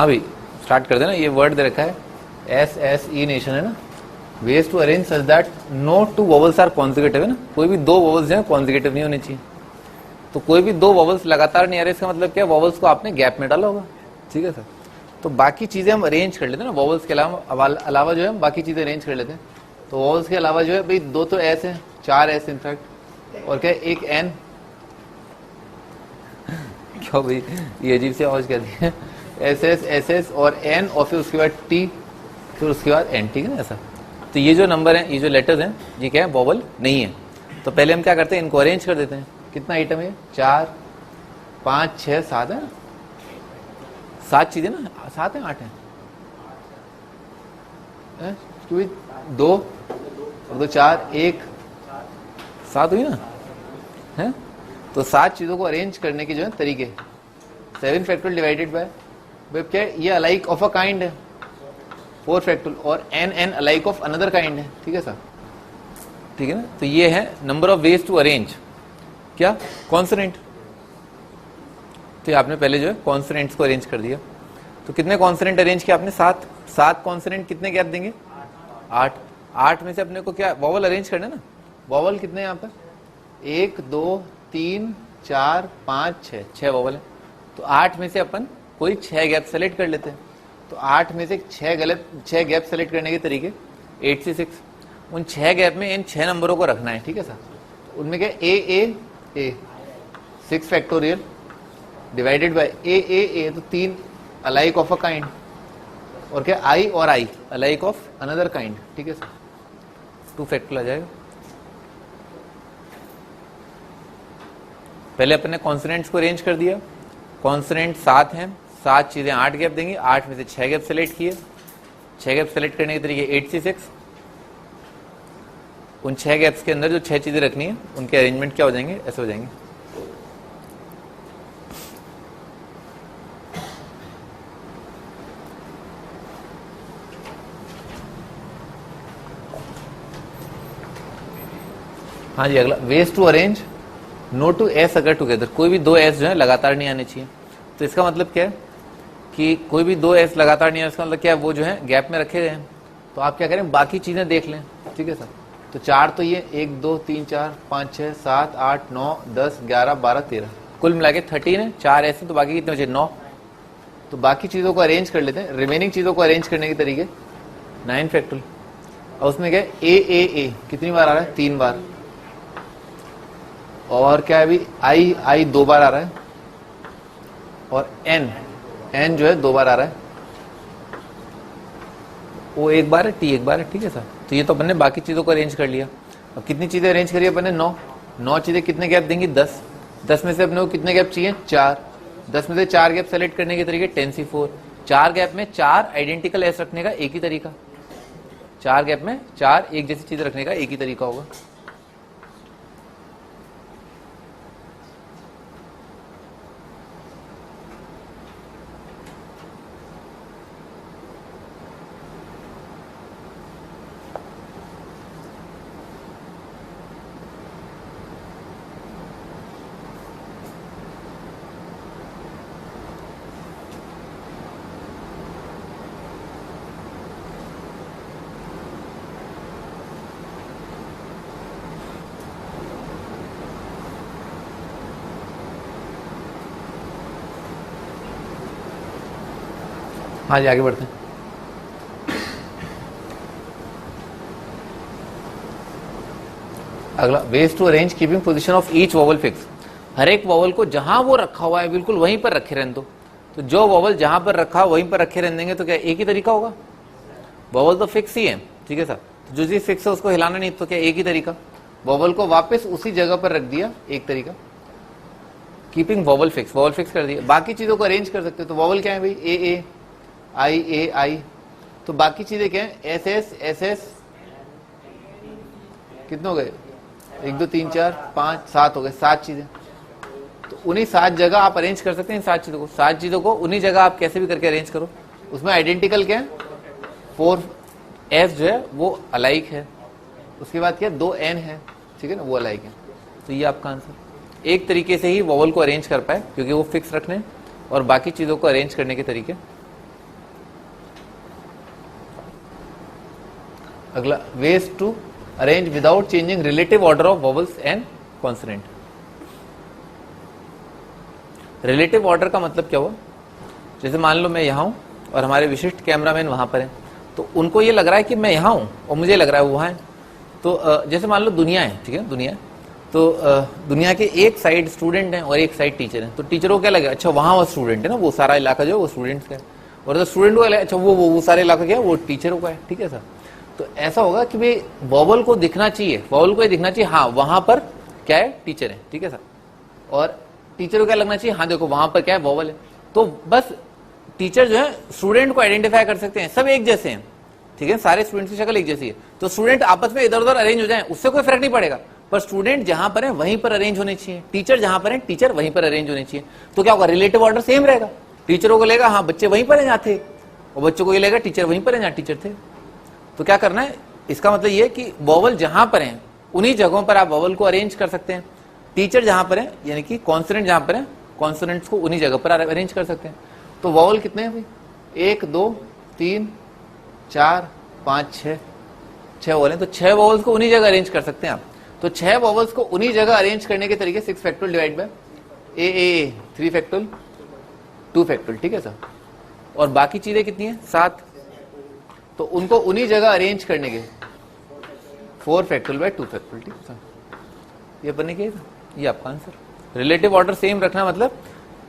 हाँ भाई स्टार्ट कर देना। ये वर्ड दे रखा है SSE नेशन है ना, ways to arrange such that no two vowels are consecutive है ना, कोई भी दो वॉवल्स जो है कॉन्जिक्यूटिव नहीं होने चाहिए। तो कोई भी दो वॉवल्स लगातार नहीं आ रहे, इसका मतलब क्या, वॉवल्स को आपने गैप में डाला होगा। ठीक है सर, तो बाकी चीजें हम अरेंज कर लेते हैं ना, वॉवल्स के अलावा जो है हम बाकी चीजें अरेंज कर लेते हैं। तो वॉवल्स के अलावा जो है भाई दो तो एस है, चार एस इनफैक्ट, और क्या एक एन। क्यों भाई ये अजीब सी आवाज कहती है, एस एस और एन, और फिर उसके बाद टी, फिर उसके बाद एन। ठीक है ना ऐसा। तो ये जो नंबर है, ये जो लेटर्स हैं, ये क्या है, वॉवल नहीं है। तो पहले हम क्या करते हैं, इनको अरेंज कर देते हैं। कितना आइटम है, 4 5 6 7 है, 7 चीजें ना, 7 है 8 है, 2 और 2 4 1 7 हुई ना है। तो 7 चीजों को अरेंज करने के जो है तरीके, 7 फैक्टोरियल डिवाइडेड बाय क्या है, ये अलाइक ऑफ अ काइंड है, 4 फैक्टोरियल, और an alike of another kind है। ठीक है सर, ठीक है ना। तो ये है number of ways to arrange क्या, कॉन्सोनेंट। तो आपने पहले जो है कॉन्सोनेंट्स को अरेंज कर दिया। तो कितने कॉन्सोनेंट अरेंज किया आपने, 7। 7 कॉन्सोनेंट कितने गैप देंगे, 8। 8 में से अपने को क्या वॉवल अरेंज करना है ना, वॉवल कितने यहाँ पर, 1 2 3 4 5 6, 6 वॉवल है। तो 8 में से अपन कोई 6 गैप सेलेक्ट कर लेते हैं। तो 8 में से 6 गैप सेलेक्ट करने के तरीके 8 से 6, उन 6 गैप में इन 6 नंबरों को रखना है। ठीक है सर, तो उनमें क्या ए 6 फैक्टोरियल डिवाइडेड बाय ए, तो 3 अलाइक ऑफ अ काइंड, और क्या आई और आई अलाइक ऑफ अनदर काइंड। ठीक है सर, 2 फैक्टोरियल आ जाएगा। पहले अपने कॉन्सोनेंट्स को अरेंज कर दिया। कॉन्सोनेंट 7 हैं, 7 चीजें 8 गैप देंगी। 8 में से 6 गैप सेलेक्ट किए। 6 गैप सेलेक्ट करने के तरीके 8 से 6। उन 6 गैप्स के अंदर जो 6 चीजें रखनी है, उनके अरेंजमेंट क्या हो जाएंगे, ऐसे हो जाएंगे। हाँ जी, अगला ways to arrange no two S अगर टुगेदर, कोई भी दो एस जो है लगातार नहीं आने चाहिए। तो इसका मतलब क्या है कि कोई भी दो एस लगातार नहीं है, इसका मतलब क्या है, वो जो है गैप में रखे गए हैं। तो आप क्या करें, बाकी चीजें देख लें। ठीक है सर, तो 4 तो ये 1 2 3 4 5 6 7 8 9 10 11 12 13, कुल मिला के 13 है। 4 ऐसे, तो बाकी कितने बचे, 9। तो बाकी चीजों को अरेंज कर लेते हैं। रिमेनिंग चीजों को अरेंज करने के तरीके 9 फैक्टोरियल, और उसमें क्या ए कितनी बार आ रहा है, 3 बार, और क्या है अभी आई 2 बार आ रहा है, और एन जो है 2 बार आ रहा है, ओ 1 बार है, टी 1 बार है। ठीक है सर, तो ये तो अपन ने बाकी चीजों को अरेंज कर लिया। अब कितनी चीजें अरेंज करी अपन ने, 9 चीजें कितने गैप देंगी, 10 में से अपने को कितने गैप चाहिए, 4। 10 में से 4 गैप सेलेक्ट करने के तरीके 10C4। 4 गैप में 4 आइडेंटिकल एस रखने का एक ही तरीका, 4 गैप में 4 एक जैसी चीज रखने का एक ही तरीका होगा। हाँ जी, आगे बढ़ते हैं। अगला ways to arrange keeping position of each vowel fix. हर एक वॉवल को जहां वो रखा हुआ है बिल्कुल वहीं पर रखे रहने दो। तो जो वॉवल जहां पर रखा वहीं पर रखे रहने देंगे तो क्या एक ही तरीका होगा, वॉवल तो फिक्स ही है। ठीक है सर, तो जो चीज फिक्स है उसको हिलाना नहीं, तो क्या एक ही तरीका, वॉवल को वापस उसी जगह पर रख दिया, एक तरीका। कीपिंग वॉवल फिक्स कर दिया। बाकी चीजों को अरेंज कर सकते हो। तो वॉवल क्या है भाई, ए आई, तो बाकी चीजें क्या है, एस एस कितने हो गए, 1 2 3 4 5 7 हो गए, 7 चीजें। तो उन्हीं 7 जगह आप अरेंज कर सकते हैं 7 चीजों को। 7 चीजों को उन्हीं जगह आप कैसे भी करके अरेंज करो। उसमें आइडेंटिकल क्या है, 4 एस जो है वो अलाइक है, उसके बाद क्या 2 एन है, ठीक है ना, वो अलाइक है। तो ये आपका आंसर। एक तरीके से ही वॉवल को अरेंज कर पाए क्योंकि वो फिक्स रखने, और बाकी चीजों को अरेंज करने के तरीके अगला, ways to arrange without changing relative order of vowels and consonant. Relative order का मतलब क्या हुआ? जैसे मान लो मैं यहां हूं और हमारे विशिष्ट कैमरामैन वहां पर है, तो उनको ये लग रहा है कि मैं यहां हूं और मुझे लग रहा है वो वहां है। तो जैसे मान लो दुनिया है, ठीक है, दुनिया, तो दुनिया के एक साइड स्टूडेंट हैं और एक साइड टीचर हैं। तो टीचर को क्या लगेगा, अच्छा वहां वो स्टूडेंट है ना, वो सारा इलाका जो है वो स्टूडेंट्स का है, और तो स्टूडेंट को अच्छा वो सारा इलाका क्या है, वो टीचरों का है, ठीक है सर। तो ऐसा होगा कि भाई वॉवल को दिखना चाहिए, वॉवल को ये दिखना चाहिए हाँ वहां पर क्या है, टीचर है, ठीक है सर, और टीचर को क्या लगना चाहिए, हाँ देखो वहां पर क्या है, वॉवल है। तो बस टीचर जो है स्टूडेंट को आइडेंटिफाई कर सकते हैं, सब एक जैसे हैं, ठीक है, सारे स्टूडेंट्स की शक्ल एक जैसी है। तो स्टूडेंट आपस में इधर उधर अरेंज हो जाए उससे कोई फर्क नहीं पड़ेगा, पर स्टूडेंट जहां पर है वहीं पर अरेंज होने चाहिए, टीचर जहां पर है टीचर वहीं पर अरेंज होने चाहिए। तो क्या होगा, रिलेटिव ऑर्डर सेम रहेगा। टीचरों को लेगा हाँ बच्चे वहीं पर है जहां थे, और बच्चों को ये लेगा टीचर वहीं पर है जहां टीचर थे। तो क्या करना है, इसका मतलब ये कि वॉवल जहां पर है उन्हीं जगहों पर आप वॉवल को अरेंज कर सकते हैं। टीचर जहां पर है यानी कि कॉन्सोनेंट जहां पर है, कॉन्सोनेंट्स को उन्हीं जगह पर अरेंज कर सकते हैं। तो वॉवल कितने हैं भाई, 1 2 3 4 5 6 वॉवल हैं। तो 6 वॉवल्स को उन्हीं जगह अरेंज कर सकते हैं आप। तो 6 वॉवल्स को उन्हीं जगह अरेंज करने के तरीके 6 factorial divide by A 3 factorial 2 factorial, ठीक है सर। और बाकी चीजें कितनी है, 7, तो उनको उन्हीं जगह अरेंज करने के 4 फैक्टोरियल बाय 2 फैक्टोरियल, ठीक है सर। ये बनने के ये आपका आंसर। रिलेटिव ऑर्डर सेम रखना मतलब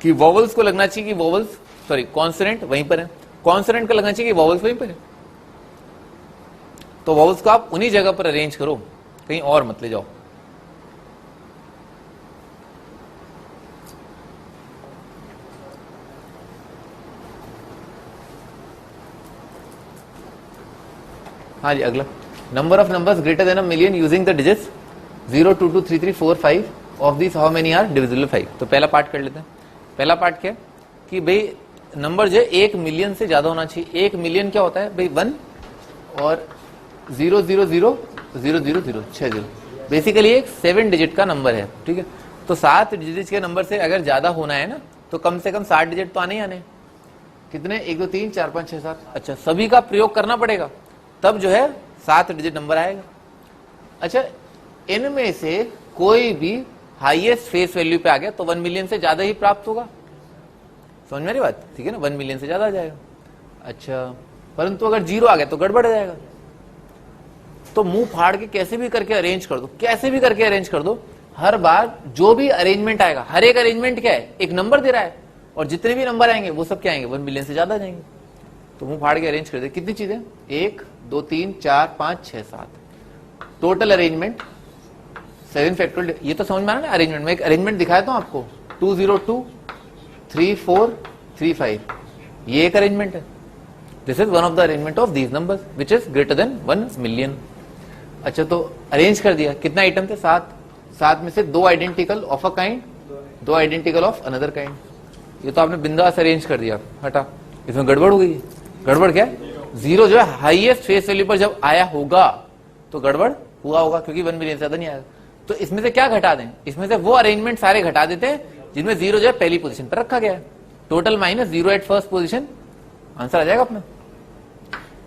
कि वॉवल्स को लगना चाहिए कि वॉवल्स सॉरी कॉन्सोनेंट वहीं पर है, कॉन्सोनेंट को लगना चाहिए कि वॉवल्स वहीं पर है। तो वॉवल्स को आप उन्हीं जगह पर अरेंज करो, कहीं और मत ले जाओ। हाँ जी, अगला, number of numbers greater than a million using the digits 0 2 2 3 3 4 5 of this how many are divisible 5। तो पहला पार्ट कर लेते हैं। पहला पार्ट क्या है कि भाई नंबर जो है 1 मिलियन से ज्यादा होना चाहिए। 1 मिलियन क्या होता है भाई, 1 और 0 0 0 0 0 0 6 0, बेसिकली एक 7 डिजिट का नंबर है, ठीक है। तो 7 डिजिट के नंबर से अगर ज्यादा होना है ना तो कम से कम 7 डिजिट तो आने ही आने। कितने, 1 2 3 4 5 6 7, अच्छा सभी का प्रयोग करना पड़ेगा तब जो है 7 डिजिट नंबर आएगा। अच्छा इनमें से कोई भी हाईएस्ट फेस वैल्यू पे आ गया तो 1 मिलियन से ज्यादा ही प्राप्त होगा, समझ में आ रही बात, ठीक है ना, 1 मिलियन से ज्यादा आ जाएगा। अच्छा परंतु अगर 0 आ गया तो गड़बड़ जाएगा। तो मुंह फाड़ के कैसे भी करके अरेंज कर दो, कैसे भी करके अरेंज कर दो, हर बार जो भी अरेंजमेंट आएगा, हर एक अरेंजमेंट क्या है, एक नंबर दे रहा है, और जितने भी नंबर आएंगे वो सब क्या आएंगे, 1 मिलियन से ज्यादा जाएंगे। तो मुंह फाड़ के अरेंज कर दे। कितनी चीजें, 1 2 3 4 5 6 7, टोटल अरेंजमेंट 7 फैक्टोरियल। ये तो समझ में आ रहा है अरेंजमेंट में, एक अरेंजमेंट दिखाया था आपको 2 0 2 3 4 3 5, ये एक अरेंजमेंट है। This is one of the arrangement of these numbers which is greater than 1 million. अच्छा तो अरेंज कर दिया, कितना आइटम थे, 7, 7 में से 2 identical of a kind, 2 identical of another kind. ये तो आपने बिंदास अरेंज कर दिया, हटा, इसमें गड़बड़ हो गई। गड़बड़ क्या है, 0 जो है हाईएस्ट फेस वैल्यू पर जब आया होगा तो गड़बड़ हुआ होगा, क्योंकि 1 मिलियन से ज्यादा नहीं आएगा। तो इसमें से क्या घटा दें, इसमें से वो अरेंजमेंट सारे घटा देते हैं जिनमें 0 जो है पहली पोजीशन पर रखा गया है। Total minus 0 at first position, answer आ जाएगा अपना।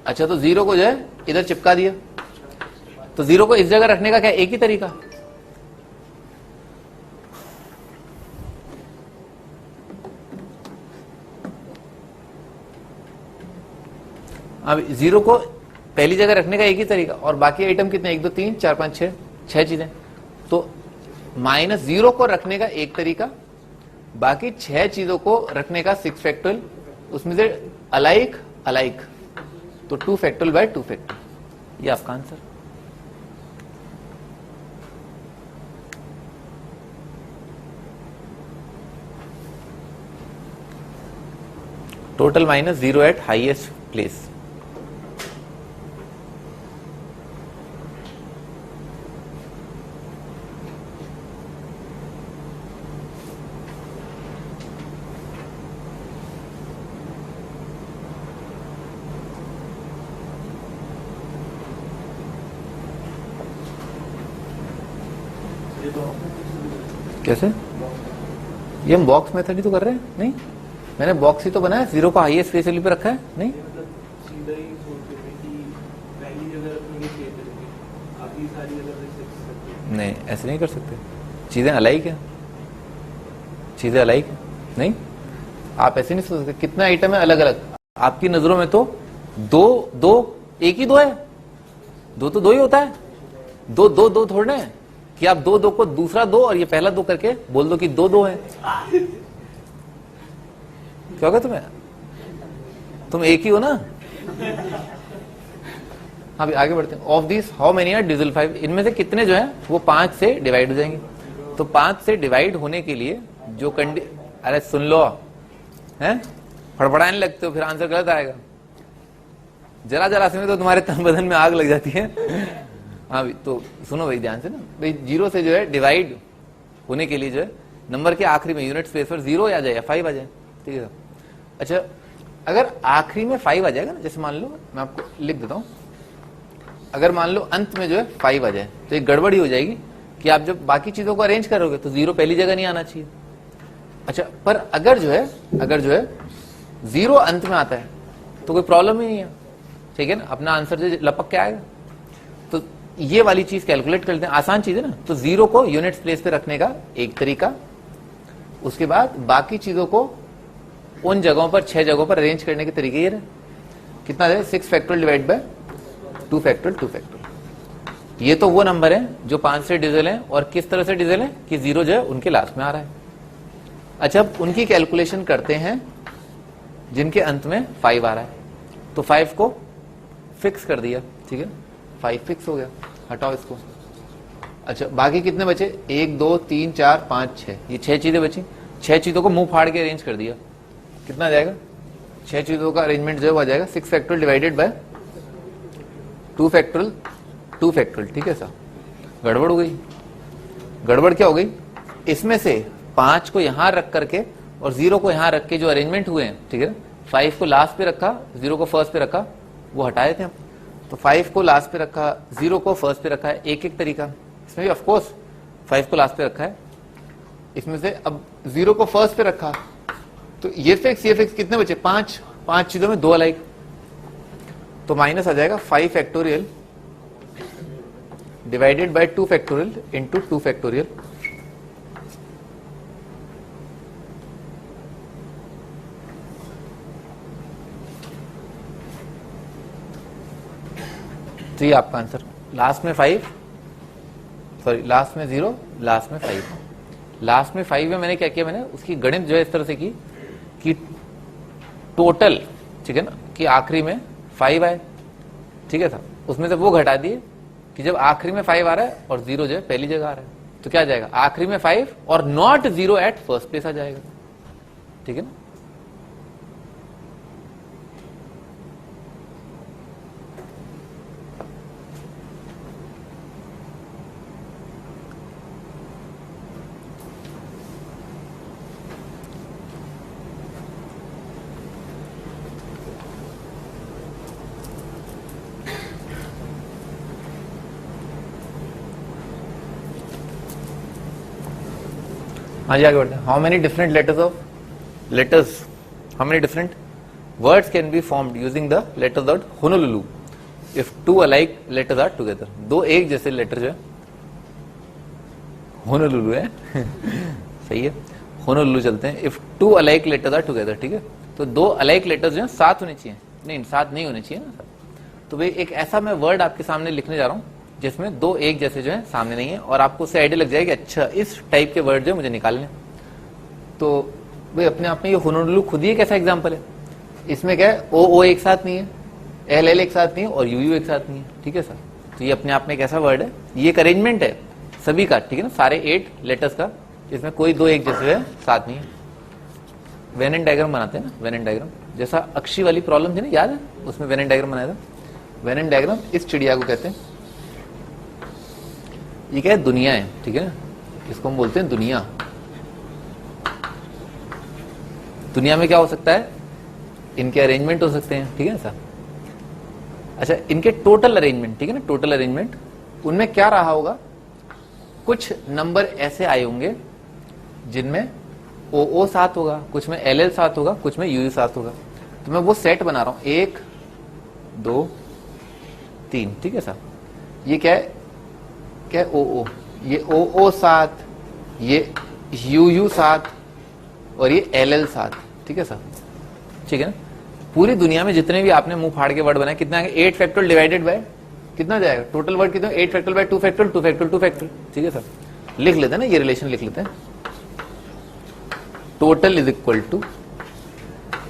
अच्छा तो 0 को जो है इधर चिपका दिया, तो 0 को इस जगह रखने का क्या एक ही तरीका, अब 0 को पहली जगह रखने का एक ही तरीका, और बाकी आइटम कितने, 1 2 3 4 5 6 चीजें। तो -0 को रखने का एक तरीका, बाकी 6 चीजों को रखने का 6 फैक्टोरियल, उसमें से अलाइक अलाइक, तो 2 फैक्टोरियल बाय 2 फैक्टोरियल, ये आपका answer. Total minus 0 eight highest place. कैसे, ये हम बॉक्स मेथड ही तो कर रहे हैं, नहीं मैंने बॉक्स ही तो बनाया, 0 को हाईएस्ट फेस वैल्यू पे रखा है, नहीं सीधा ही सोचते थे कि पहली जगह रखेंगे नहीं, ऐसे नहीं कर सकते, चीजें अलग है, चीजें अलग है, नहीं आप ऐसे नहीं सोच सकते। कितना आइटम है अलग अलग, आपकी नजरों में तो दो दो एक ही दो है, दो तो दो ही होता है, दो दो दो थोड़े हैं कि आप दो दो को दूसरा दो और ये पहला दो करके बोल दो कि दो दो है। क्या होगा तुम्हें, तुम एक ही हो ना। हाँ आगे बढ़ते हैं। Of this how many are digital 5, इनमें से कितने जो है वो 5 से डिवाइड हो जाएंगे। तो 5 से डिवाइड होने के लिए जो अरे सुन लो, हैं फड़फड़ाने लगते हो फिर आंसर गलत आएगा। जरा जरा से में तो तुम्हारे तन बदन में आग लग जाती है। हाँ भाई, तो सुनो भाई ध्यान से ना भाई, 0 से जो है डिवाइड होने के लिए जो है नंबर के आखिरी में यूनिट स्पेस पर 0 आ जाए या 5 आ जाए, ठीक है। अच्छा अगर आखिरी में 5 आ जाएगा ना, जैसे मान लो मैं आपको लिख देता हूं, अगर मान लो अंत में जो है 5 आ जाए तो एक गड़बड़ी हो जाएगी कि आप जब बाकी चीजों को अरेंज करोगे तो 0 पहली जगह नहीं आना चाहिए। अच्छा पर अगर जो है 0 अंत में आता है तो कोई प्रॉब्लम ही नहीं है, ठीक है ना, अपना आंसर जो लपक के आएगा। तो ये वाली चीज कैलकुलेट करते हैं, आसान चीज है ना। तो 0 को यूनिट प्लेस पे रखने का एक तरीका, उसके बाद बाकी चीजों को उन जगहों पर 6 जगहों पर अरेंज करने के तरीके ये रहे। कितना है 6 factorial divide by 2 factorial 2 factorial. ये तो वो नंबर है जो 5 से डिजिटल है, और किस तरह से डिजिटल है कि 0 जो है उनके लास्ट में आ रहा है। अच्छा अब उनकी कैलकुलेशन करते हैं जिनके अंत में 5 आ रहा है। तो 5 को फिक्स कर दिया, ठीक है, 5 फिक्स हो गया, हटाओ इसको। अच्छा बाकी कितने बचे, 1 2 3 4 5 6, ये 6 चीजें बची। 6 चीजों को मुंह फाड़ के अरेंज कर दिया, कितना आ जाएगा, 6 चीजों का अरेंजमेंट जो है वो आ जाएगा 6 factorial divided by 2 factorial 2 factorial, ठीक है सर। गड़बड़ हो गई, गड़बड़ क्या हो गई, इसमें से 5 को यहां रख करके और 0 को यहां रख के जो अरेंजमेंट हुए हैं, ठीक है, 5 को लास्ट पे रखा, 0 को फर्स्ट पे रखा, वो हटाए थे हम। तो 5 को लास्ट पे रखा, 0 को फर्स्ट पे रखा है, एक एक तरीका। इसमें भी ऑफकोर्स 5 को लास्ट पे रखा है, इसमें से अब 0 को फर्स्ट पे रखा, तो ये फिक्स कितने बचे, 5 चीजों में 2 अलग, तो माइनस आ जाएगा 5 factorial divided by 2 factorial into 2 factorial. तो ये आपका आंसर, लास्ट में 5, सॉरी लास्ट में 0, लास्ट में 5। लास्ट में 5 में मैंने क्या किया, मैंने उसकी गणित जो है इस तरह से की कि टोटल, ठीक है ना, कि आखिरी में 5 आए, ठीक है था, उसमें से वो घटा दिए कि जब आखिरी में 5 आ रहा है और 0 जो है पहली जगह आ रहा है, तो क्या आ जाएगा, आखिरी में 5 और नॉट 0 एट फर्स्ट प्लेस आ जाएगा, ठीक है ना। हाँ जी आगे बढ़ते हैं। How many different letters how many different words can be formed using the letter word Honolulu if 2 alike letters are together. 2 एक जैसे लेटर जो है होनोलुलु है सही है, होनोलुलु चलते हैं। If 2 alike letters are together, ठीक है, तो 2 अलाइक लेटर्स जो है साथ होने चाहिए, नहीं साथ नहीं होने चाहिए ना। तो भाई एक ऐसा मैं वर्ड आपके सामने लिखने जा रहा हूं जिसमें 2 एक जैसे जो है सामने नहीं है, और आपको उससे आइडिया लग जाएगी अच्छा इस टाइप के वर्ड जो है मुझे निकालने। तो भाई अपने आप में ये होनोलुलु खुद ही एक ऐसा एग्जांपल है। इसमें क्या है, ओ एक साथ नहीं है, एल एक साथ नहीं है, और यू एक साथ नहीं है, ठीक है सर। तो ये अपने आप में एक ऐसा वर्ड है, ये एक अरेंजमेंट है सभी का, ठीक है ना, सारे 8 लेटर्स का, जिसमें कोई 2 एक जैसे है साथ नहीं है। वेन एंड डायग्राम बनाते हैं ना, वेन एंड डायग्राम, जैसा अक्षी वाली प्रॉब्लम थी ना, याद है, उसमें वेन एंड डायग्राम बनाया था। वेन एंड डायग्राम इस चिड़िया को कहते हैं, ये क्या है, दुनिया है, ठीक है ना, इसको हम बोलते हैं दुनिया। दुनिया में क्या हो सकता है, इनके अरेंजमेंट हो सकते हैं, ठीक है ना सर। अच्छा इनके टोटल अरेंजमेंट, ठीक है ना, टोटल अरेंजमेंट, उनमें क्या रहा होगा, कुछ नंबर ऐसे आए होंगे जिनमें ओ साथ होगा, कुछ में एल साथ होगा, कुछ में यू साथ होगा। तो मैं वो सेट बना रहा हूं, 1 2 3, ठीक है सर। ये क्या है, क्या है, ओ ये OO 7, ये UU 7 और ये LL 7, ठीक है सर, ठीक है ना। पूरी दुनिया में जितने भी आपने मुंह फाड़ के वर्ड बनाए कितना है, 8 फैक्टोरियल डिवाइडेड बाय कितना जाएगा, टोटल वर्ड कितना, 8 factorial by 2 factorial 2 factorial 2 factorial, ठीक है सर। लिख लेते हैं ना, ये रिलेशन लिख लेते हैं, total is equal to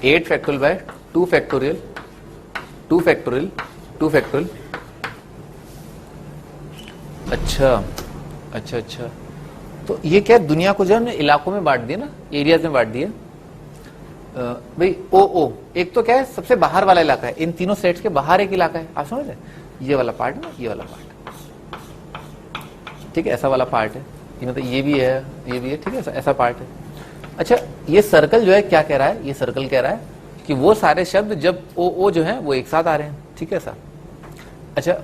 8 factorial by 2 factorial 2 factorial 2 factorial. अच्छा अच्छा अच्छा, तो ये क्या दुनिया को जो हमने इलाकों में बांट दिया ना, एरियाज में बांट दिया भाई। ओ एक तो क्या है, सबसे बाहर वाला इलाका है, इन तीनों सेट्स के बाहर एक इलाका है, आप समझ रहे, ये वाला पार्ट ना, ये वाला पार्ट, ठीक है, ऐसा वाला पार्ट है, ये मतलब ये भी है, ये भी है, ठीक है, ऐसा पार्ट है। अच्छा, ये सर्कल जो है क्या कह रहा है, ये सर्कल कह रहा है कि वो सारे शब्द जब ओ जो है वो एक साथ आ रहे हैं, ठीक है सर। अच्छा,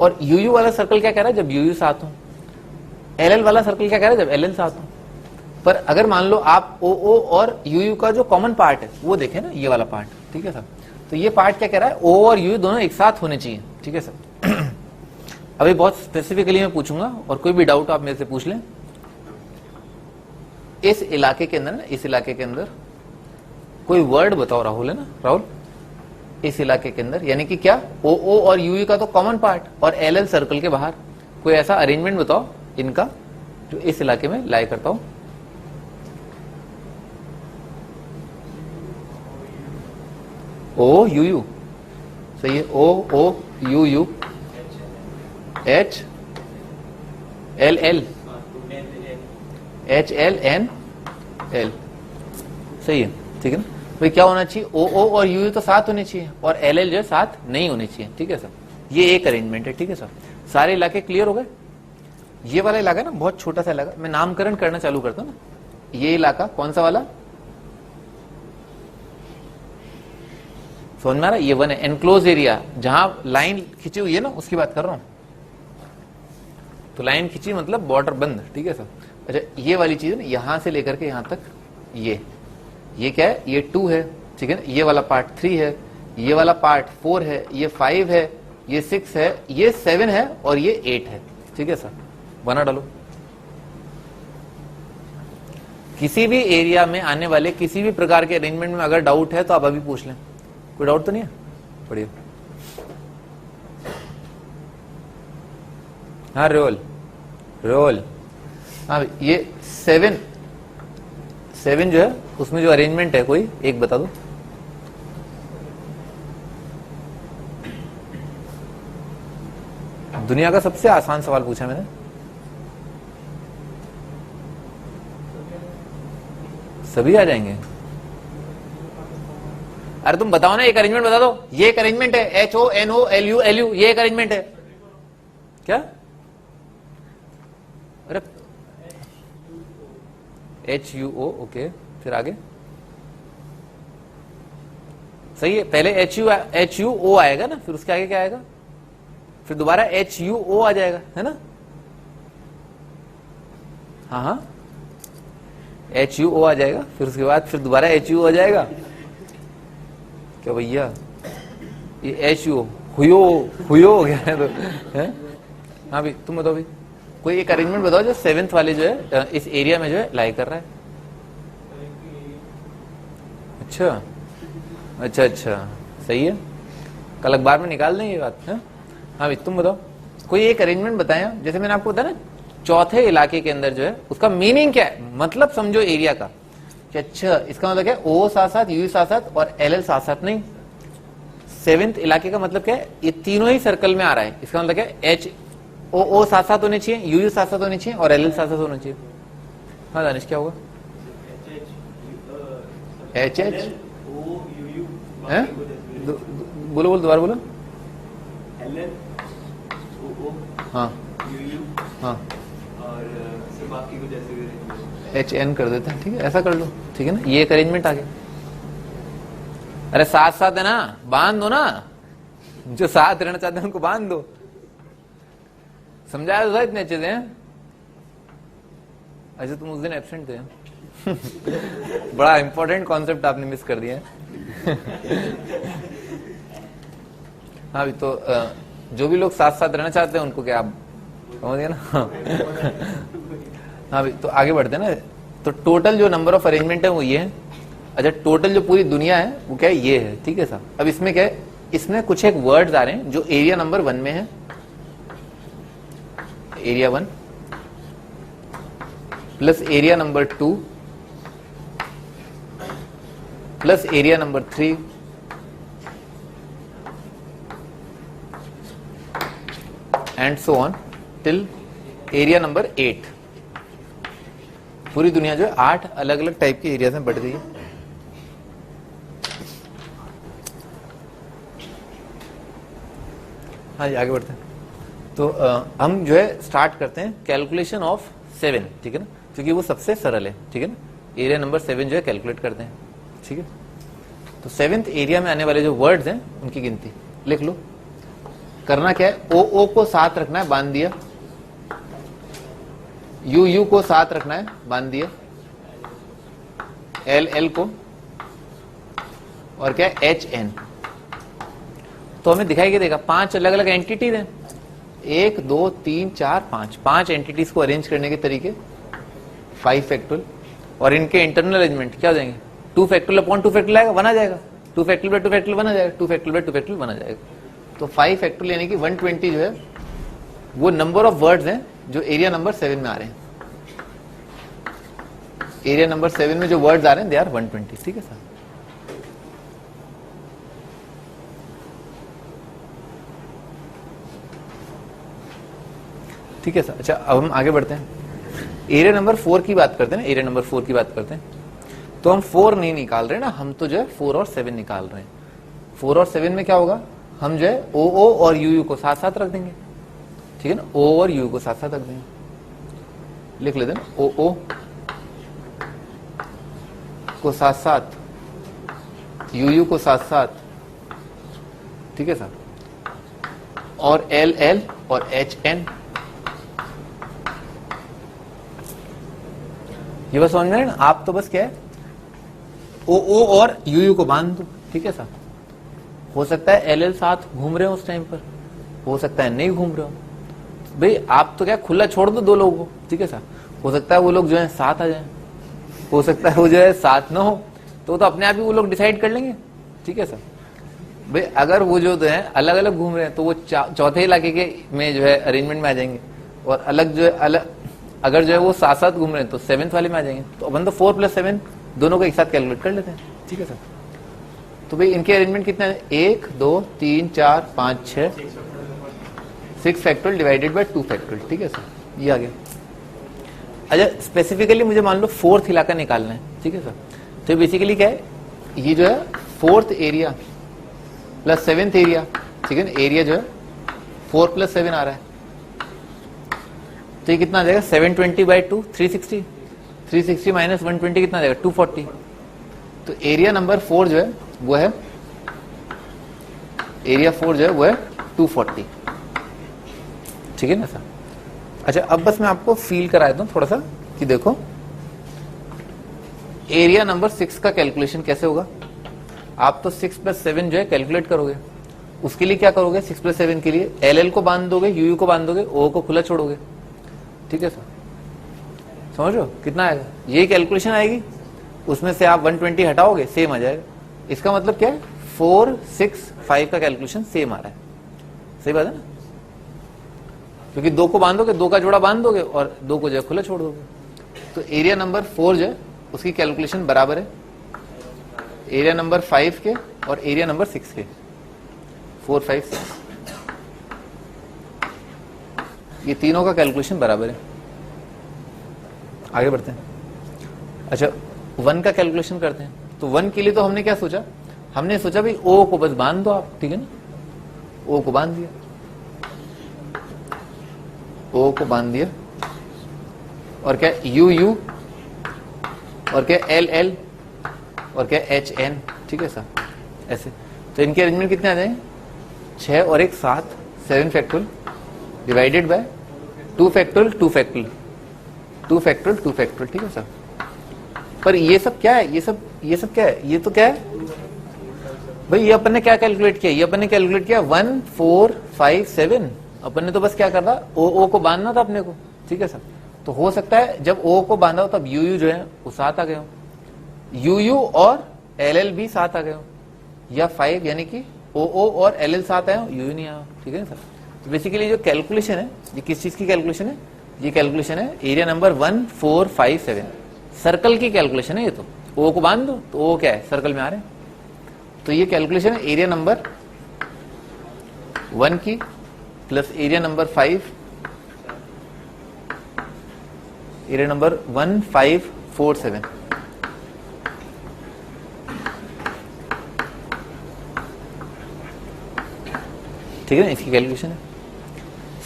और यू वाला सर्कल क्या कह रहा है, जब यू साथ हो। LL वाला सर्कल क्या कह रहा है, जब LL साथ हो। पर अगर मान लो आप ओ और यू का जो कॉमन पार्ट है वो देखें ना, ये वाला पार्ट, ठीक है सर, तो ये पार्ट क्या कह रहा है, ओ और यू दोनों एक साथ होने चाहिए, ठीक है सर। अभी बहुत स्पेसिफिकली मैं पूछूंगा और कोई भी डाउट आप मेरे से पूछ लें। इस इलाके के अंदर ना, इस इलाके के अंदर कोई वर्ड बताओ, राहुल है ना, राहुल, इस इलाके के अंदर यानी कि क्या, ओ और यू का तो कॉमन पार्ट और LL सर्कल के बाहर कोई ऐसा अरेंजमेंट बताओ इनका जो इस इलाके में लाई करता हूं। ओ यू सही है, ओ यू H LL HLNL सही है, ठीक है ना भाई। क्या होना चाहिए, ओ और यू तो साथ होने चाहिए और LL जो है साथ नहीं होने चाहिए, ठीक है सर। ये एक अरेंजमेंट है, ठीक है सर। सारे इलाके क्लियर हो गए। ये वाला इलाका ना बहुत छोटा सा इलाका, मैं नामकरण करना चालू करता हूं ना। ये इलाका कौन सा वाला, समझ में आ रहा है, ये वन है, एनक्लोज एरिया, जहां लाइन खिंची हुई है ना उसकी बात कर रहा हूं। तो लाइन खिंची मतलब बॉर्डर बंद, ठीक है सर। अच्छा, ये वाली चीज है ना, यहां से लेकर के यहां तक, ये क्या है, ये 2 है, ठीक है ना, ये वाला पार्ट 3 है, ये वाला पार्ट 4 है, ये 5 है, ये 6 है, ये 7 है और ये 8 है, ठीक है सर। बना डालो। किसी भी एरिया में आने वाले किसी भी प्रकार के अरेंजमेंट में अगर डाउट है तो आप अभी पूछ लें, कोई डाउट तो नहीं है, पढ़िए। हाँ रोल रोल, हाँ ये 7 जो है उसमें जो अरेंजमेंट है कोई एक बता दो। दुनिया का सबसे आसान सवाल पूछा मैंने, सभी आ जाएंगे। अरे तुम बताओ ना, एक अरेंजमेंट बता दो। ये एक अरेंजमेंट है, HONOLU, ये एक अरेंजमेंट है क्या? अरे HUO, ओके, फिर आगे सही है। पहले HUO आएगा ना, फिर उसके आगे क्या आएगा, फिर दोबारा HUO आ जाएगा, है ना। हाँ हाँ, HUO आ जाएगा, फिर उसके बाद फिर दोबारा HUO आ जाएगा। क्या भैया, ये HUO हुयो हो गया है तो, है? हाँ भाई तुम बताओ भाई, कोई एक अरेंजमेंट बताओ जो 7th वाले जो है इस एरिया में जो है लाई कर रहा है। अच्छा अच्छा अच्छा, सही है, कल अखबार में निकाल दें ये बात, है? हाँ भाई तुम बताओ, कोई एक अरेंजमेंट बताया, जैसे मैंने आपको बताया ना, चौथे इलाके के अंदर जो है उसका मीनिंग क्या है, मतलब समझो एरिया का कि अच्छा इसका मतलब क्या है, O साथ साथ, U साथ साथ और LL साथ साथ नहीं। 7th इलाके का मतलब क्या है, ये तीनों ही सर्कल में आ रहा है, इसका मतलब क्या है, HOO साथ साथ होने चाहिए, UU साथ साथ होने चाहिए और LL साथ साथ होने चाहिए। हाँ दानिश क्या होगा, HH है, बोलो बोलो दोबारा बोलो। हाँ हाँ, बाकी कुछ ऐसे HN कर देते हैं, ठीक है, ऐसा कर लो, ठीक है ना। ये एक अरेंजमेंट आ गया। अरे साथ साथ है ना, बांध दो ना, जो साथ रहना चाहते हैं उनको बांध दो। समझाया था इतने अच्छे से, अच्छा तुम उस दिन एब्सेंट थे। बड़ा इंपॉर्टेंट कॉन्सेप्ट आपने मिस कर दिया। हाँ भी तो जो भी लोग साथ साथ रहना चाहते हैं उनको क्या आप समझ गया ना? हाँ भाई, तो आगे बढ़ते हैं ना। तो टोटल जो नंबर ऑफ अरेंजमेंट है वो ये है। अच्छा, टोटल जो पूरी दुनिया है वो क्या है, ये है, ठीक है साहब। अब इसमें क्या है, इसमें कुछ एक वर्ड्स आ रहे हैं जो एरिया नंबर 1 में है, area 1 plus area number 2 plus area number 3 and so on till area number 8। पूरी दुनिया जो है 8 अलग अलग टाइप के एरियाज में बढ़ गई है। हाँ जी, आगे बढ़ते हैं। तो हम जो है स्टार्ट करते हैं कैलकुलेशन ऑफ 7, ठीक है ना, क्योंकि वो सबसे सरल है, ठीक है ना। एरिया नंबर 7 जो है कैलकुलेट करते हैं, ठीक है। तो 7th एरिया में आने वाले जो वर्ड्स हैं उनकी गिनती लिख लो। करना क्या है, ओ ओ को साथ रखना है, बांध दिया। यू यू को साथ रखना है, बांध दिया। एल एल को, और क्या है, एच एन। तो हमें दिखाई क्या देगा, 5 अलग अलग एंटिटीज हैं। 1 2 3 4 5 एंटिटीज को अरेंज करने के तरीके 5 फैक्टोरियल, और इनके इंटरनल अरेंजमेंट क्या हो जाएंगे, 2 फैक्टोरियल अपॉन 2 फैक्टोरियल आएगा, 1 आ जाएगा। 2 फैक्टोरियल बाय 2 फैक्टोरियल 1 आ जाएगा। 2 फैक्टोरियल बाय 2 फैक्टोरियल 1 आ जाएगा। तो 5 फैक्टोरियल यानी कि 120 जो है वो नंबर ऑफ वर्ड्स हैं जो एरिया नंबर 7 में आ रहे हैं। एरिया नंबर 7 में जो वर्ड्स आ रहे हैं दे आर 120, ठीक है सर। ठीक है सर। अच्छा, अब हम आगे बढ़ते हैं, एरिया नंबर 4 की बात करते हैं ना। एरिया नंबर 4 की बात करते हैं तो हम 4 नहीं निकाल रहे ना, हम तो जो है 4 और 7 निकाल रहे हैं। 4 और 7 में क्या होगा, हम जो है ओ ओ और यू यू को साथ साथ रख देंगे, ठीक है ना। ओ और यू को साथ साथ रख देंगे, लिख लेते हैं ना, ओ ओ को साथ साथ, यू यू को साथ साथ, ठीक है सर। और एल एल और एच एन, ये बस समझ में ना। आप तो बस क्या है, ओ ओ और यू यू को बांध दो, ठीक है सर। हो सकता है एल एल साथ घूम रहे हो उस टाइम पर, हो सकता है नहीं घूम रहे हो भाई। आप तो क्या खुला छोड़ दो 2 लोगों को, ठीक है सर। हो सकता है वो लोग जो है साथ आ जाए, हो सकता है वो जो है साथ ना हो, तो अपने आप ही वो लोग डिसाइड कर लेंगे, ठीक है सर। भाई अगर वो जो है अलग अलग घूम रहे हैं तो वो चौथे इलाके के में जो है अरेंजमेंट में आ जाएंगे, और अलग जो है अलग, अगर जो है वो साथ साथ घूम रहे हैं तो 7th वाले में आ जाएंगे। तो अपन तो 4 + 7 दोनों को एक साथ कैलकुलेट कर लेते हैं, ठीक है सर। तो भाई इनके अरेंजमेंट कितना है, 1 2 3 4 5 6 6 फैक्टोरियल डिवाइडेड बाय 2 फैक्टोरियल, ठीक है सर। ये आ गया। अच्छा, स्पेसिफिकली मुझे मान लो 4th इलाका निकालना है, ठीक है सर। तो बेसिकली क्या है, ये जो है 4th area plus 7th area, ठीक है ना। एरिया जो है 4 + 7 आ रहा है, तो ये कितना आ जाएगा, 720/2 360, 360 माइनस 120 कितना आ जाएगा, 240। तो एरिया नंबर 4 जो है वो है, एरिया 4 जो है वो है 240, ठीक है ना सर। अच्छा, अब बस मैं आपको फील करा देता हूं थोड़ा सा कि देखो एरिया नंबर 6 का कैलकुलेशन कैसे होगा। आप तो 6 + 7 जो है कैलकुलेट करोगे, उसके लिए क्या करोगे, 6 + 7 के लिए एल एल को बांध दोगे, यू यू को बांध दोगे, ओ को खुला छोड़ोगे, ठीक है सर। समझ रहे हो कितना आएगा, ये कैलकुलेशन आएगी। उसमें से आप 120 हटाओगे, सेम आ जाएगा। इसका मतलब क्या है, 4 6 5 का कैलकुलेशन सेम आ रहा है, सही बात है ना। क्योंकि 2 को बांधोगे, 2 का जोड़ा बांध दोगे और 2 को जो है खुला छोड़ दोगे। तो एरिया नंबर 4 जो है उसकी कैलकुलेशन बराबर है एरिया नंबर 5 के और एरिया नंबर 6 के, 4 5 6, ये तीनों का कैलकुलेशन बराबर है। आगे बढ़ते हैं। अच्छा, 1 का कैलकुलेशन करते हैं। तो 1 के लिए तो हमने क्या सोचा, हमने सोचा भाई ओ को बस बांध दो आप, ठीक है ना। ओ को बांध दिया, ओ को बांध दिया, और क्या यू यू, और क्या एल एल, और क्या एच एन, ठीक है सर, ऐसे। तो इनके अरेंजमेंट कितने आ जाएंगे, 6 और 1 7, 7 factorial divided by 2 factorial 2 factorial 2 factorial 2 factorial, ठीक है सर। पर ये सब क्या है, ये सब क्या है, ये तो क्या है भाई, ये अपन ने क्या कैलकुलेट किया, ये अपन ने कैलकुलेट किया 1 4 5 7 अपन ने तो बस क्या करना, ओ को बांधना था अपने को, ठीक है सर। तो हो सकता है जब ओ को बांधा हो तब यू जो है वो साथ आ गए हो, यू और एल भी साथ आ गए हो, या 5 यानी कि ओ और एल साथ आए हो, यू नहीं आया, ठीक है सर। तो बेसिकली जो कैलकुलेशन है ये किस चीज की कैलकुलेशन है, ये कैलकुलेशन है एरिया नंबर 1 4 5 7 सर्कल की कैलकुलेशन है। ये तो ओ को बांध दो तो ओ क्या है, सर्कल में आ रहे हैं। तो ये कैलकुलेशन है एरिया नंबर 1 की plus area number 5, area number 1 5 4 7। ठीक है ना, इसकी कैलकुलेशन है।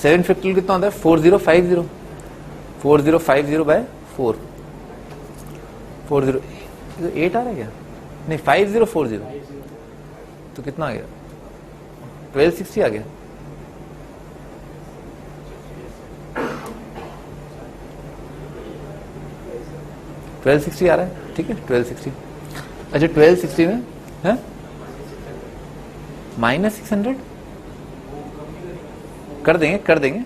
7 फैक्टोरियल कितना होता है, 4050, 4050 बाय 4, 40 8 आ रहा है क्या, नहीं 5040, तो कितना आ गया, 1260 आ गया। $1260 आ रहा है, ठीक है, 1260। अच्छा 1260 में है -600 कर देंगे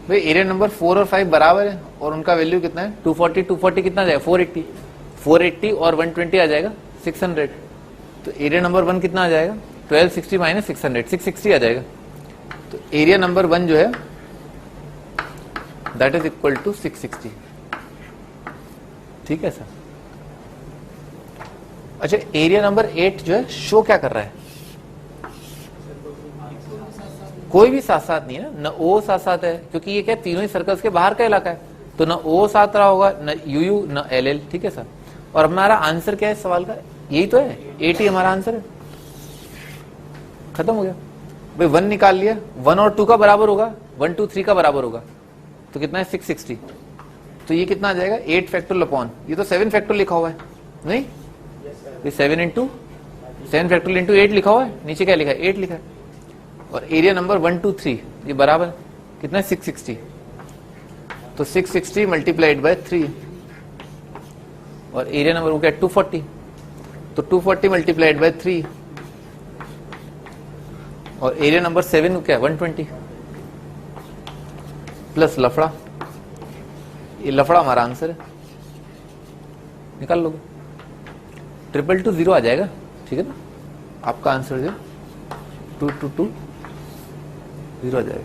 भाई। एरिया नंबर 4 और 5 बराबर है और उनका वैल्यू कितना है, 240 कितना आ जाएगा, 480 और 120 आ जाएगा 600। तो एरिया नंबर 1 कितना आ जाएगा, 1260 माइनस 600, 660 आ जाएगा। तो एरिया नंबर 1 जो है दैट इज इक्वल टू 660, ठीक है सर। अच्छा एरिया नंबर 8 जो है शो क्या कर रहा है, कोई भी साथ साथ नहीं है ना, न ओ साथ साथ है क्योंकि ये क्या तीनों ही सर्कल्स के बाहर का इलाका है, तो न ओ साथ रहा होगा, न यू न एल, ठीक है सर। और हमारा आंसर क्या है इस सवाल का, यही तो है, 8 ही हमारा आंसर है, खत्म हो गया भाई। 1 निकाल लिया, 1 और 2 का बराबर होगा, 1 2 3 का बराबर होगा, तो कितना है 660। तो ये कितना आ जाएगा 8 फैक्टोरियल अपॉन, ये तो 7 फैक्टोरियल लिखा हुआ है, नहीं ये 7 फैक्टोरियल इंटू 8 लिखा हुआ है, नीचे क्या लिखा है 8 लिखा है। और एरिया नंबर 1 2 3 ये बराबर कितना है 660, तो 660 मल्टीप्लाइड बाय 3, और एरिया नंबर वो क्या 240, तो 240 मल्टीप्लाइड बाय 3, और एरिया नंबर 7 क्या 120 प्लस लफड़ा, ये लफड़ा हमारा आंसर है, निकाल लोगे 222 आ जाएगा, ठीक है ना। आपका आंसर जो 222 0 आ जाएगा।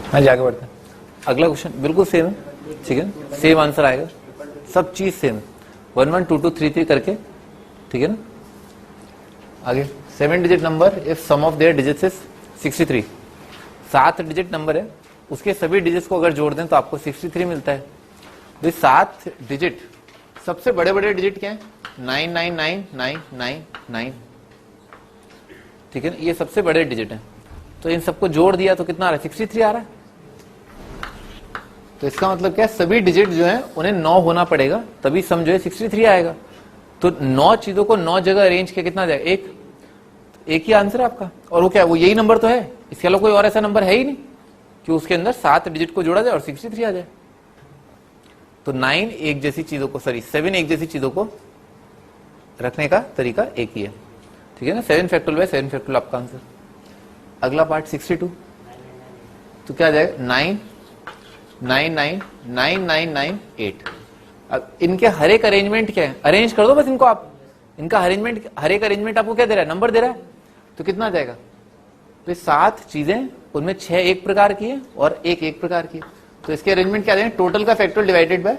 हाँ जी आगे बढ़ते हैं। अगला क्वेश्चन बिल्कुल सेम है, ठीक है, सेम आंसर आएगा, सब चीज सेम, 1 1 2 2 3 3 करके, ठीक है ना। आगे 7 digit number if some of their digits is 63, 7 digit number है, उसके सभी डिजिट्स को अगर जोड़ दें तो आपको 63 मिलता है। तो 7 डिजिट सबसे बड़े बड़े डिजिट क्या है, 999999, ठीक है ना, ये सबसे बड़े डिजिट है। तो इन सबको जोड़ दिया तो कितना आ रहा है, 63 आ रहा है। तो इसका मतलब क्या है, सभी डिजिट जो है उन्हें 9 होना पड़ेगा, तभी सम जो है 63 आएगा। तो 9 चीजों को 9 जगह अरेंज किया, कितना जाएगा, एक ही आंसर है आपका। और वो क्या है, वो यही नंबर तो है, इसके अलावा कोई और ऐसा नंबर है ही नहीं कि उसके अंदर 7 डिजिट को जोड़ा जाए और 63 आ जाए। तो 9 एक जैसी चीजों को, 7 एक जैसी चीजों को रखने का तरीका एक ही है, ठीक है ना। 7 फैक्टोरियल बाय 7 फैक्टोरियल आपका आंसर। अगला पार्ट 62, तो क्या आ जाएगा, 9 9 9 9 9 9 8। अब इनके हर एक अरेंजमेंट क्या है, अरेंज कर दो बस इनको आप, इनका अरेंजमेंट, हर एक अरेंजमेंट आपको क्या दे रहा है, नंबर दे रहा है। तो कितना आ जाएगा, तो 7 चीजें, उनमें 6 एक प्रकार की है और एक प्रकार की है। तो इसके अरेंजमेंट क्या आ जाएंगे, टोटल का factorial divided by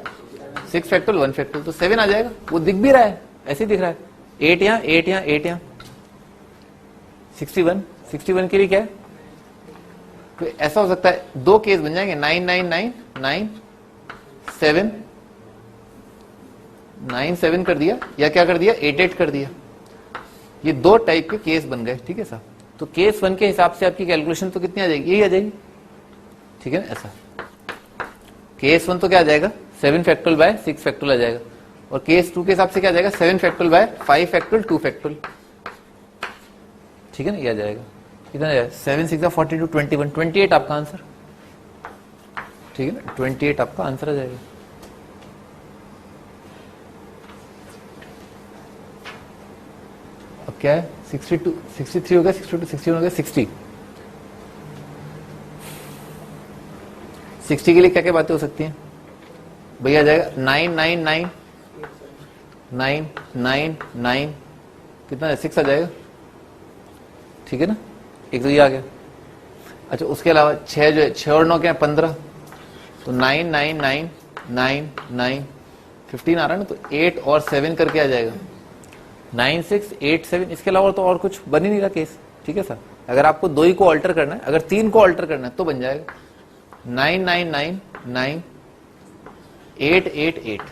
6 factorial 1 factorial, तो 7 आ जाएगा। वो दिख भी रहा है, ऐसे ही दिख रहा है, 8 यहाँ 8 यहाँ 8 यहाँ, 61 61 के लिए क्या है, तो ऐसा हो सकता है, दो केस बन जाएंगे, 9 9 9 9 7 9 7 कर दिया, या क्या कर दिया, 8 8 कर दिया। ये दो टाइप के केस बन गए, ठीक है साहब। तो केस 1 के हिसाब से आपकी कैलकुलेशन तो कितनी आ जाएगी, यही आ जाएगी, ठीक है ना। ऐसा केस 1 तो क्या आ जाएगा, 7 फैक्टोरियल बाय 6 फैक्टोरियल आ जाएगा, और केस 2 के हिसाब से क्या आ जाएगा, 7 फैक्टोरियल बाय 5 फैक्टोरियल 2 फैक्टोरियल, ठीक है ना, ये आ जाएगा। कितना जाएगा, 7 6 42 21 28 आपका आंसर, ठीक है ना, 28 आपका आंसर आ जाएगा। अब क्या है, 62 63 हो गया, 62 61 हो गया, 60 60 के लिए क्या क्या बातें हो सकती हैं भैया, आ जाएगा 9 9 9 9 9 9, कितना है, 6 आ जाएगा, ठीक है ना, एक तो ये आ गया। अच्छा उसके अलावा 6 जो है, 6 और 9 क्या है, 15, तो 9 9 9 9 9 15 आ रहा है ना, तो 8 और 7 करके आ जाएगा, 9 6 8 7। इसके अलावा तो और कुछ बन ही नहीं रहा केस, ठीक है सर। अगर आपको 2 ही को ऑल्टर करना है, अगर 3 को ऑल्टर करना है तो बन जाएगा 9 9 9 9 8 8 8,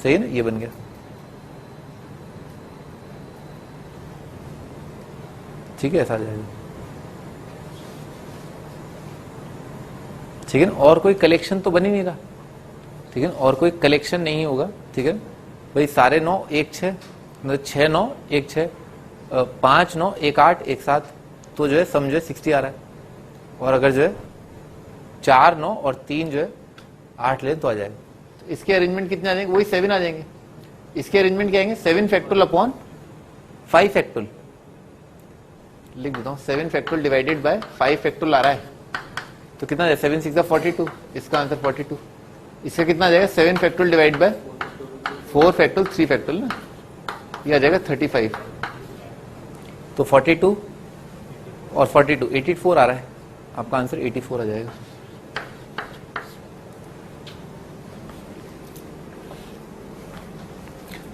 सही है ना, ये बन गया, ठीक है, ऐसा आ जाएगा, ठीक है ना। और कोई कलेक्शन तो बन ही नहीं रहा, ठीक है ना, और कोई कलेक्शन नहीं होगा, ठीक है भाई। सारे 9 1 6, मतलब 6 9 1 6, 5 9 1 8 1 7, तो जो है सम जो है 60 आ रहा है। और अगर जो है 4 9 और 3 जो है 8 ले तो आ जाएगा। तो इसके अरेंजमेंट कितने आ जाएंगे, वही 7 आ जाएंगे। इसके अरेंजमेंट क्या आएंगे, 7 फैक्टोरियल अपॉन 5 फैक्टोरियल, लिख देता हूँ, 7 फैक्टोरियल डिवाइडेड बाय 5 फैक्टोरियल आ रहा है, तो कितना है, 7 6 42, इसका आंसर 42। इसका कितना आ जाएगा, 7 factorial divide by 4 factorial 3 factorial ना, ये आ जाएगा 35। तो 42 और 42 84 आ रहा है, आपका आंसर 84 आ जाएगा।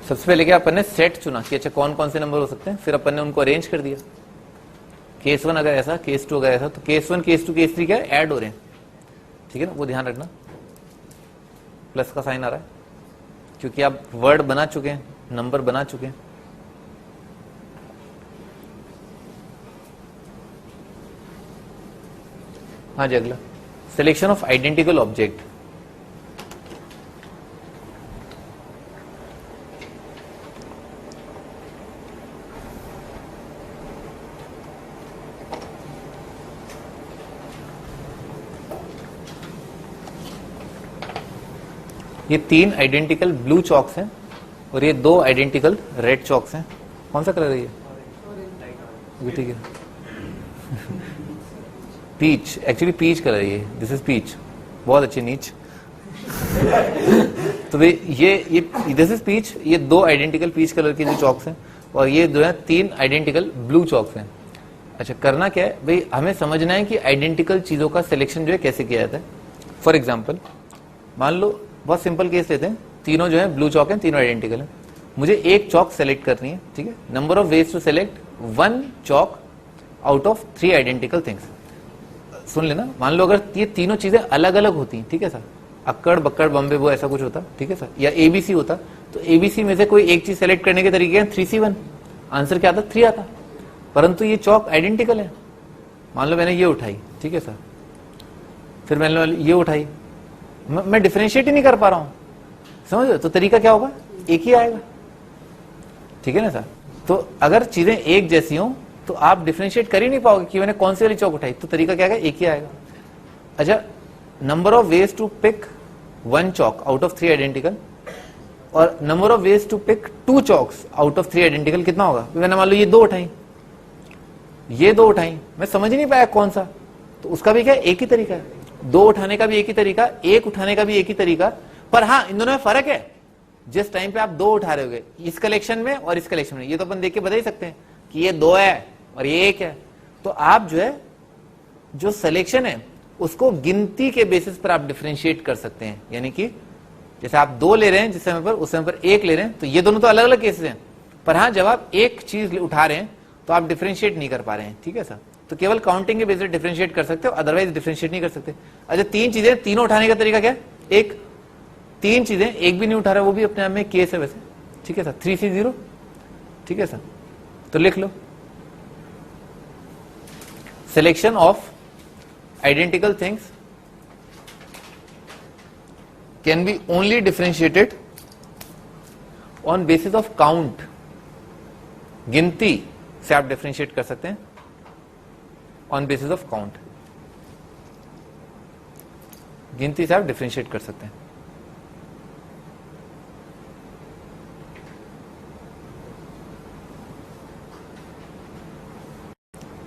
सबसे पहले क्या अपन ने सेट चुना कि अच्छा कौन कौन से नंबर हो सकते हैं, फिर अपन ने उनको अरेंज कर दिया। केस 1 अगर ऐसा, केस 2 अगर ऐसा, तो केस 1 केस 2 केस 3 क्या है, ऐड हो रहे हैं, ठीक है ना, वो ध्यान रखना। प्लस का साइन आ रहा है क्योंकि आप वर्ड बना चुके हैं, नंबर बना चुके हैं। हाँ जी, अगला सिलेक्शन ऑफ आइडेंटिकल ऑब्जेक्ट। ये 3 आइडेंटिकल ब्लू चॉक्स हैं और ये 2 आइडेंटिकल रेड चॉक्स हैं। कौन सा कलर है ये, ठीक है, पीच, एक्चुअली पीच कलर है ये, दिस इज पीच, बहुत अच्छी नीच। तो भाई ये दिस इज पीच, ये 2 आइडेंटिकल पीच कलर के जो चॉक्स हैं और ये जो है 3 आइडेंटिकल ब्लू चॉक्स हैं। अच्छा करना क्या है भाई, हमें समझना है कि आइडेंटिकल चीजों का सिलेक्शन जो है कैसे किया जाता है। फॉर एग्जाम्पल मान लो बहुत सिंपल केस लेते हैं, तीनों जो है ब्लू चौक हैं, तीनों आइडेंटिकल हैं, मुझे एक चौक सेलेक्ट करनी है, ठीक है। Number of ways to select one chalk out of 3 identical things. सुन लेना, मान लो अगर ये तीनों चीजें अलग अलग होती, ठीक है सर, अक्कड़ बक्कड़ बम्बे वो ऐसा कुछ होता, ठीक है सर, या एबीसी होता, तो एबीसी में से कोई एक चीज सेलेक्ट करने के तरीके हैं 3C1, आंसर क्या आता, 3 आता। परंतु ये चौक आइडेंटिकल है। मान लो मैंने ये उठाई, ठीक है सर, फिर मैंने ये उठाई, मैं डिफरेंशिएट ही नहीं कर पा रहा हूं, समझ लो, तो तरीका क्या होगा, एक ही आएगा, ठीक है ना सर। तो अगर चीजें एक जैसी हो तो आप डिफरेंशिएट कर ही नहीं पाओगे कि मैंने कौन सी वाली चौक उठाई, तो तरीका क्या है, एक ही आएगा। अच्छा, number of ways to pick one chalk out of 3 identical और number of ways to pick 2 chalks out of 3 identical कितना होगा। मैंने मान लो ये 2 उठाई, ये 2 उठाई, मैं समझ ही नहीं पाया कौन सा, तो उसका भी क्या एक ही तरीका है, 2 उठाने का भी एक ही तरीका, 1 उठाने का भी एक ही तरीका। पर हाँ, इन दोनों में फर्क है, जिस टाइम पे आप 2 उठा रहे होगे, इस कलेक्शन में और इस कलेक्शन में, ये तो अपन देख के बता ही सकते हैं कि ये 2 है और ये 1 है। तो आप जो है, जो सिलेक्शन है उसको गिनती के बेसिस पर आप डिफरेंशिएट कर सकते हैं, यानी कि जैसे आप 2 ले रहे हैं जिस समय पर, उस समय पर 1 ले रहे हैं, तो ये दोनों तो अलग अलग केसेस हैं। पर हाँ, जब आप एक चीज उठा रहे हैं तो आप डिफरेंशिएट नहीं कर पा रहे हैं, ठीक है सर। तो केवल काउंटिंग के बेसिस डिफरेंशिएट कर सकते हो, अदरवाइज डिफरेंशिएट नहीं कर सकते। अच्छा, 3 चीजें, तीनों उठाने का तरीका क्या है, एक 3 चीजें एक भी नहीं उठा रहा, वो भी अपने आप में केस है वैसे, ठीक है सर, 3C0, ठीक है सर। तो लिख लो, selection of identical things can be only differentiated on basis of count। गिनती से आप डिफरेंशिएट कर सकते हैं ऑन बेसिस ऑफ काउंट, गिनती से आप डिफरेंशिएट कर सकते हैं।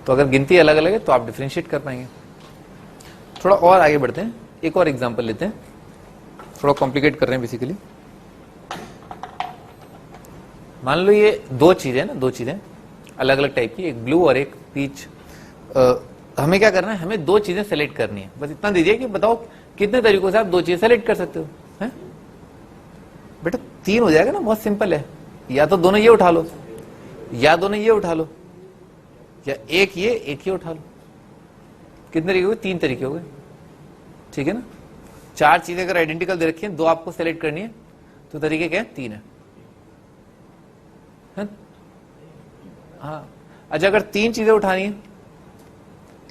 तो अगर गिनती अलग अलग है तो आप डिफरेंशिएट कर पाएंगे। थोड़ा और आगे बढ़ते हैं, एक और एग्जांपल लेते हैं, थोड़ा कॉम्प्लिकेट कर रहे हैं बेसिकली। मान लो ये 2 चीजें ना, 2 चीजें अलग अलग टाइप की, एक ब्लू और एक पीच। हमें क्या करना है, हमें 2 चीजें सेलेक्ट करनी है, बस इतना दीजिए कि बताओ कितने तरीकों से आप 2 चीजें सेलेक्ट कर सकते हो, हैं बेटा। 3 हो जाएगा ना, बहुत सिंपल है, या तो दोनों ये उठा लो, या दोनों ये उठा लो, या एक ये उठा लो। कितने तरीके हो गए, 3 तरीके हो गए, ठीक है ना। 4 चीजें अगर आइडेंटिकल दे रखी हैं, 2 आपको सेलेक्ट करनी है, तो तरीके क्या है, 3 है। हाँ, अच्छा, अगर 3 चीजें उठानी है,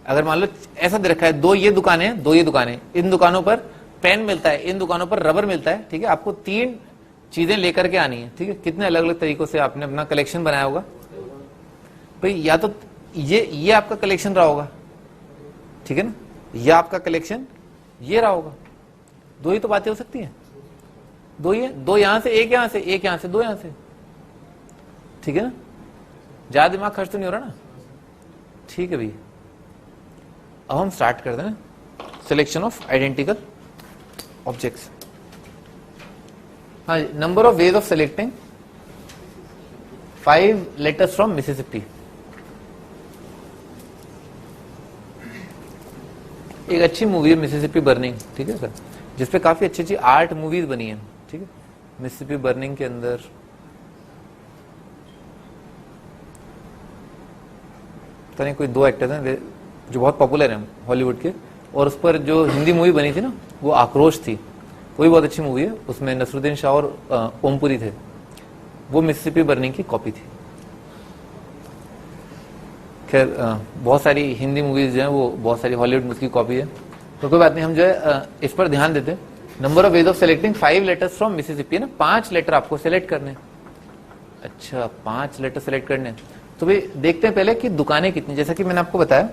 अगर मान लो ऐसा दे रखा है, 2 ये दुकानें हैं, 2 ये दुकानें, इन दुकानों पर पेन मिलता है, इन दुकानों पर रबर मिलता है, ठीक है, आपको 3 चीजें लेकर के आनी है, ठीक है। कितने अलग अलग तरीकों से आपने अपना कलेक्शन बनाया होगा भाई, या तो ये आपका कलेक्शन रहा होगा, ठीक है ना, या आपका कलेक्शन ये रहा होगा। 2 ही तो बातें हो सकती हैं, 2 ही है, 2 यहां से, 1 यहां से, 1 यहां से, 2 यहां से, ठीक है ना। ज्यादा दिमाग खर्च तो नहीं हो रहा ना, ठीक है भैया। अब हम स्टार्ट करते हैं सिलेक्शन ऑफ आइडेंटिकल ऑब्जेक्ट्स। हाँ, number of ways of selecting 5 letters from Mississippi. एक अच्छी मूवी है मिसिसिपी बर्निंग, ठीक है सर, जिसपे काफी अच्छी अच्छी आर्ट मूवीज बनी है, ठीक है। मिसिसिपी बर्निंग के अंदर पता नहीं कोई 2 एक्टर्स हैं जो बहुत पॉपुलर हैं हॉलीवुड के, और उस पर जो हिंदी मूवी बनी थी ना, वो आक्रोश थी, वो भी बहुत अच्छी मूवी है। उसमें नसरुद्दीन शाह और ओमपुरी थे, वो मिसिसिपी बर्निंग की कॉपी थी। खैर, बहुत सारी हिंदी मूवीज जो है वो बहुत सारी हॉलीवुड मूवीज की कॉपी है, तो कोई बात नहीं, हम जो है इस पर ध्यान देते हैं। Number of ways of selecting 5 letters from Mississippi है ना, 5 लेटर आपको सेलेक्ट करने हैं। अच्छा, 5 लेटर सेलेक्ट करने हैं, तो भाई देखते हैं पहले कि दुकानें कितनी। जैसा कि मैंने आपको बताया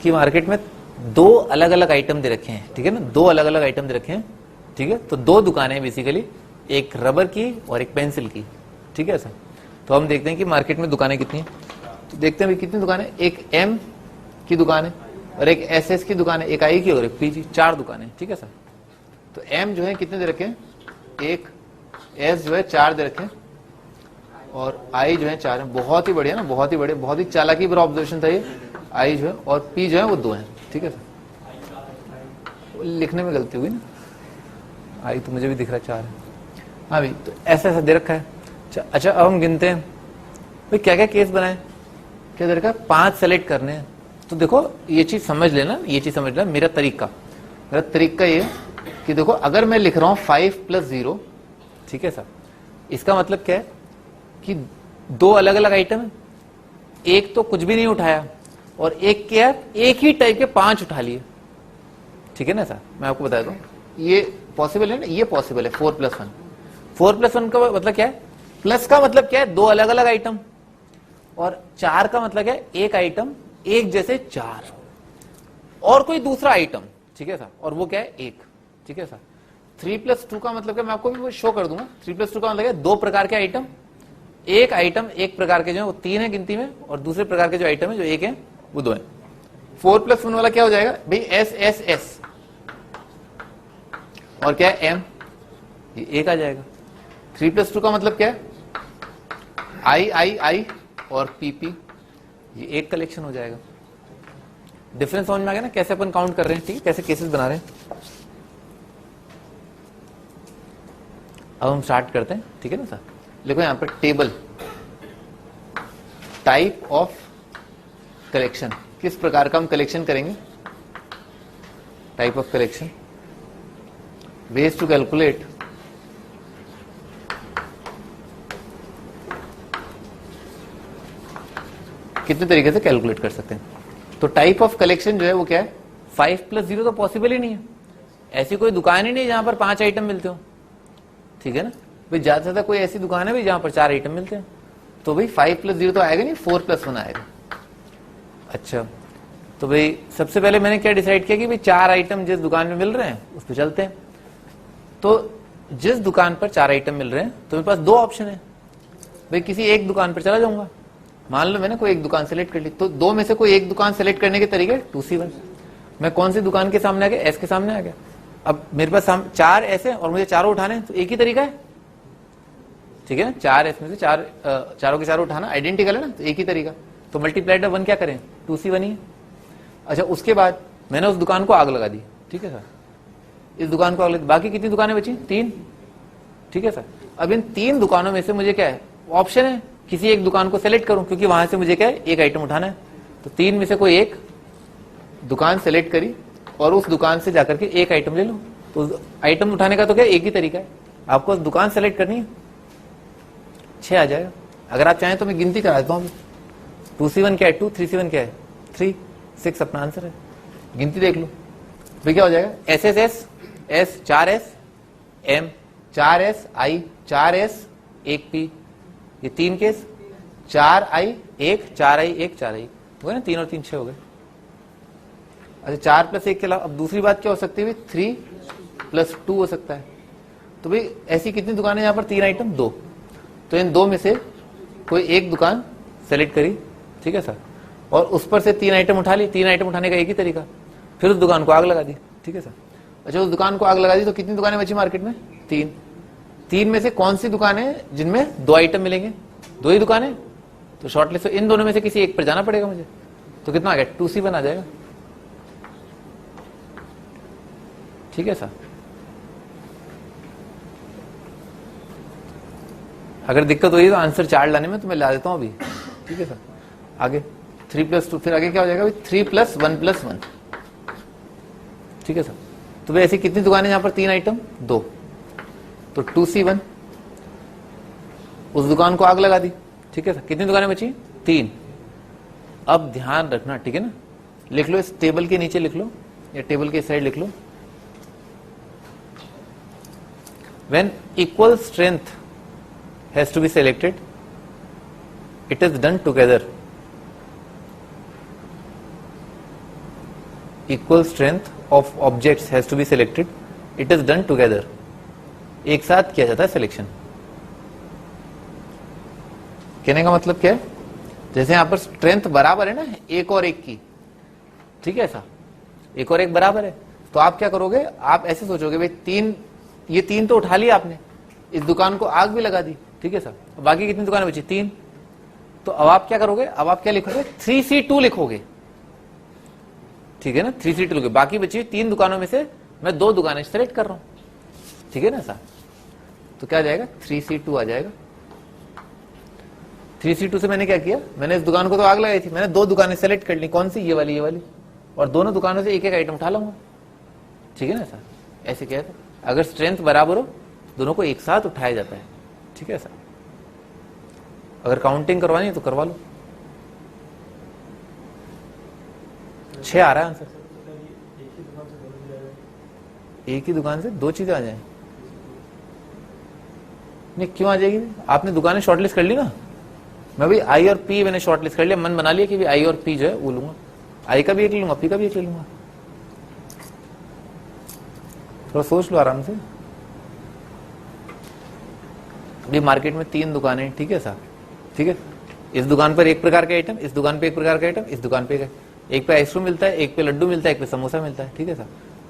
कि मार्केट में 2 अलग अलग आइटम दे रखे हैं, ठीक है ना, 2 अलग अलग आइटम दे रखे हैं, ठीक है। तो 2 दुकानें बेसिकली, एक रबर की और एक पेंसिल की, ठीक है सर। तो हम देखते हैं कि मार्केट में दुकानें कितनी हैं। तो देखते हैं कितनी दुकानें, एक एम की दुकान है और एक एसएस की दुकान है, एक आई की और एक पीजी, 4 दुकानें, ठीक है सर। तो एम जो है कितने दे रखे हैं, 1, एस जो है 4 दे रखे हैं, और आई जो है 4 है। बहुत ही बढ़िया ना, बहुत ही बढ़िया, बहुत ही चालाकी भरा ऑब्जर्वेशन था ये। आई जो है और पी जो है वो 2 है, ठीक है सर। लिखने में गलती हुई ना, आई तो मुझे भी दिख रहा है 4 है। हाँ भाई, तो ऐसा ऐसा दे रखा है। अच्छा अब हम गिनते हैं भाई क्या क्या केस बनाए, क्या दे रखा है, 5 सेलेक्ट करने हैं। तो देखो ये चीज समझ लेना, ये चीज समझ लेना। मेरा तरीका ये कि देखो अगर मैं लिख रहा हूं 5 + 0, ठीक है सर, इसका मतलब क्या है कि 2 अलग अलग आइटम है, एक तो कुछ भी नहीं उठाया और एक क्या है, एक ही टाइप के 5 उठा लिए, ठीक है ना सर। मैं आपको बता दूं ये पॉसिबल है ना, ये पॉसिबल है 4 + 1। 4 + 1 का मतलब क्या है, प्लस का मतलब क्या है 2 अलग अलग आइटम, और 4 का मतलब क्या है एक आइटम, एक जैसे 4 और कोई दूसरा आइटम, ठीक है सर, और वो क्या है 1, ठीक है सर। 3 + 2 का मतलब क्या, मैं आपको भी शो कर दूंगा। 3 + 2 का मतलब है 2 प्रकार के आइटम, एक आइटम एक प्रकार के जो है वो 3 है गिनती में, और दूसरे प्रकार के जो आइटम है जो 1 है वो 2 है। 4 + 1 वाला क्या हो जाएगा भाई, S S S, और क्या है M, ये 1 आ जाएगा। 3 + 2 का मतलब क्या है, I I I और P P, ये 1 कलेक्शन हो जाएगा। डिफरेंस समझ में आ गया ना, कैसे अपन काउंट कर रहे हैं, ठीक है, कैसे केसेस बना रहे हैं। अब हम स्टार्ट करते हैं, ठीक है ना सर। लिखो यहां पर टेबल, टाइप ऑफ कलेक्शन, किस प्रकार का हम कलेक्शन करेंगे, type of collection, ways to calculate कितने तरीके से कैलकुलेट कर सकते हैं। तो टाइप ऑफ कलेक्शन जो है वो क्या है, 5 + 0 तो पॉसिबल ही नहीं है, ऐसी कोई दुकान ही नहीं जहां पर 5 आइटम मिलते हो, ठीक है ना भाई। ज्यादा से ज्यादा कोई ऐसी दुकान है भाई जहां पर 4 आइटम मिलते हैं, तो भाई 5 + 0 तो आएगा नहीं, 4 + 1 आएगा। अच्छा तो भाई सबसे पहले मैंने क्या डिसाइड किया कि भाई 4 आइटम जिस दुकान में मिल रहे हैं उस पर चलते हैं। तो जिस दुकान पर 4 आइटम मिल रहे हैं तो मेरे पास 2 ऑप्शन है भाई, किसी एक दुकान पर चला जाऊंगा। मान लो मैंने कोई एक दुकान सेलेक्ट कर ली, तो 2 में से कोई एक दुकान सेलेक्ट करने के तरीके 2C1। मैं कौन सी दुकान के सामने आ गया, S के सामने आ गया। अब मेरे पास 4 ऐसे और मुझे चारों उठाने हैं, तो एक ही तरीका है, ठीक है ना। 4 S में से चारों के चारों उठाना आइडेंटिकल है ना, तो एक ही तरीका। तो मल्टीप्लाइड बाय 1 क्या करें, 2C1 ही है। अच्छा उसके बाद मैंने उस दुकान को आग लगा दी, ठीक है सर, इस दुकान को आग लगा, बाकी कितनी दुकानें बची, 3, ठीक है सर। अब इन 3 दुकानों में से मुझे क्या है ऑप्शन है, किसी एक दुकान को सेलेक्ट करूं, क्योंकि वहां से मुझे क्या है एक आइटम उठाना है। तो 3 में से कोई एक दुकान सेलेक्ट करी और उस दुकान से जाकर के एक आइटम ले लो। तो आइटम उठाने का तो क्या एक ही तरीका है, आपको दुकान सेलेक्ट करनी है, 6 आ जाएगा। अगर आप चाहें तो मैं गिनती करा देता हूं, 2C1 क्या है 2, 3C1 क्या है 3, 6 अपना आंसर है। गिनती देख लो फिर क्या हो जाएगा, SSS S 4S M 4S I 4S 1P, ये 3 केस, 4I 1 4I 1 4I हो गए ना, 3 और 3 6 हो गए। अच्छा 4 + 1 के अलावा अब दूसरी बात क्या हो सकती है, 3 + 2 हो सकता है। तो भाई ऐसी कितनी दुकानें यहाँ पर, 3 आइटम 2, तो इन 2 में से कोई एक दुकान सेलेक्ट करी, ठीक है सर, और उस पर से 3 आइटम उठा ली। 3 आइटम उठाने का एक ही तरीका, फिर उस दुकान को आग लगा दी, ठीक है सर। अच्छा उस दुकान को आग लगा दी तो कितनी दुकानें बची मार्केट में, 3 में से कौन सी दुकान है जिनमें 2 आइटम मिलेंगे, 2 ही दुकानें, तो शॉर्टलिस्ट इन दोनों में से किसी एक पर जाना पड़ेगा मुझे। तो कितना आ गया, 2C1 आ जाएगा, ठीक है सर। अगर दिक्कत हुई तो आंसर 4 लाने में तो मैं ला देता हूं अभी, ठीक है सर। आगे 3 + 2, फिर आगे क्या हो जाएगा, 3 + 1 + 1, ठीक है सर। तो भाई ऐसी कितनी दुकानें यहां पर, 3 आइटम 2, तो 2C1, उस दुकान को आग लगा दी, ठीक है सर। कितनी दुकानें बची, 3। अब ध्यान रखना, ठीक है ना, लिख लो इस टेबल के नीचे लिख लो, या टेबल के साइड लिख लो, when equal strength has to be selected, it is done together. Equal strength of objects has to be selected, it is done together. एक साथ किया जाता है सिलेक्शन। कहने का मतलब क्या है, जैसे यहां पर स्ट्रेंथ बराबर है ना, 1 और 1 की, ठीक है ऐसा, 1 और 1 बराबर है, तो आप क्या करोगे, आप ऐसे सोचोगे भाई ये 3 तो उठा लिया आपने, इस दुकान को आग भी लगा दी, ठीक है सर, बाकी कितनी दुकानें बची, 3। तो अब आप क्या करोगे, अब आप क्या लिखोगे, 3C2 लिखोगे, ठीक है ना, 3C2 लिखोगे, बाकी बची 3 दुकानों में से मैं 2 दुकानें सेलेक्ट कर रहा हूं, ठीक है ना सर। तो क्या आ जाएगा 3C2 आ जाएगा। 3C2 से मैंने क्या किया, मैंने इस दुकान को तो आग लगाई थी, मैंने 2 दुकानें सेलेक्ट कर ली, कौन सी, ये वाली, और दोनों दुकानों से एक एक आइटम उठा लूंगा, ठीक है ना सर। ऐसे क्या है, अगर स्ट्रेंथ बराबर हो दोनों को एक साथ उठाया जाता है, ठीक है सर। अगर काउंटिंग करवानी है तो करवा लो। 6 आ रहा है आंसर। एक ही दुकान से 2 चीजें आ जाए, नहीं क्यों आ जाएगी, आपने दुकानें शॉर्टलिस्ट कर ली ना। मैं भी आई और पी मैंने शॉर्टलिस्ट कर लिया, मन बना लिया कि भी आई और पी जो है वो लूंगा, आई का भी एक लूंगा, पी का भी एक ले लूंगा। थोड़ा सोच लो आराम से। अभी मार्केट में 3 दुकानें, ठीक है साहब, ठीक है। इस दुकान पर एक प्रकार के आइटम, इस दुकान पे एक प्रकार का आइटम, इस दुकान पे एक पे आइसक्रीम मिलता है, एक पे लड्डू मिलता है, एक पे समोसा मिलता है, ठीक है साहब।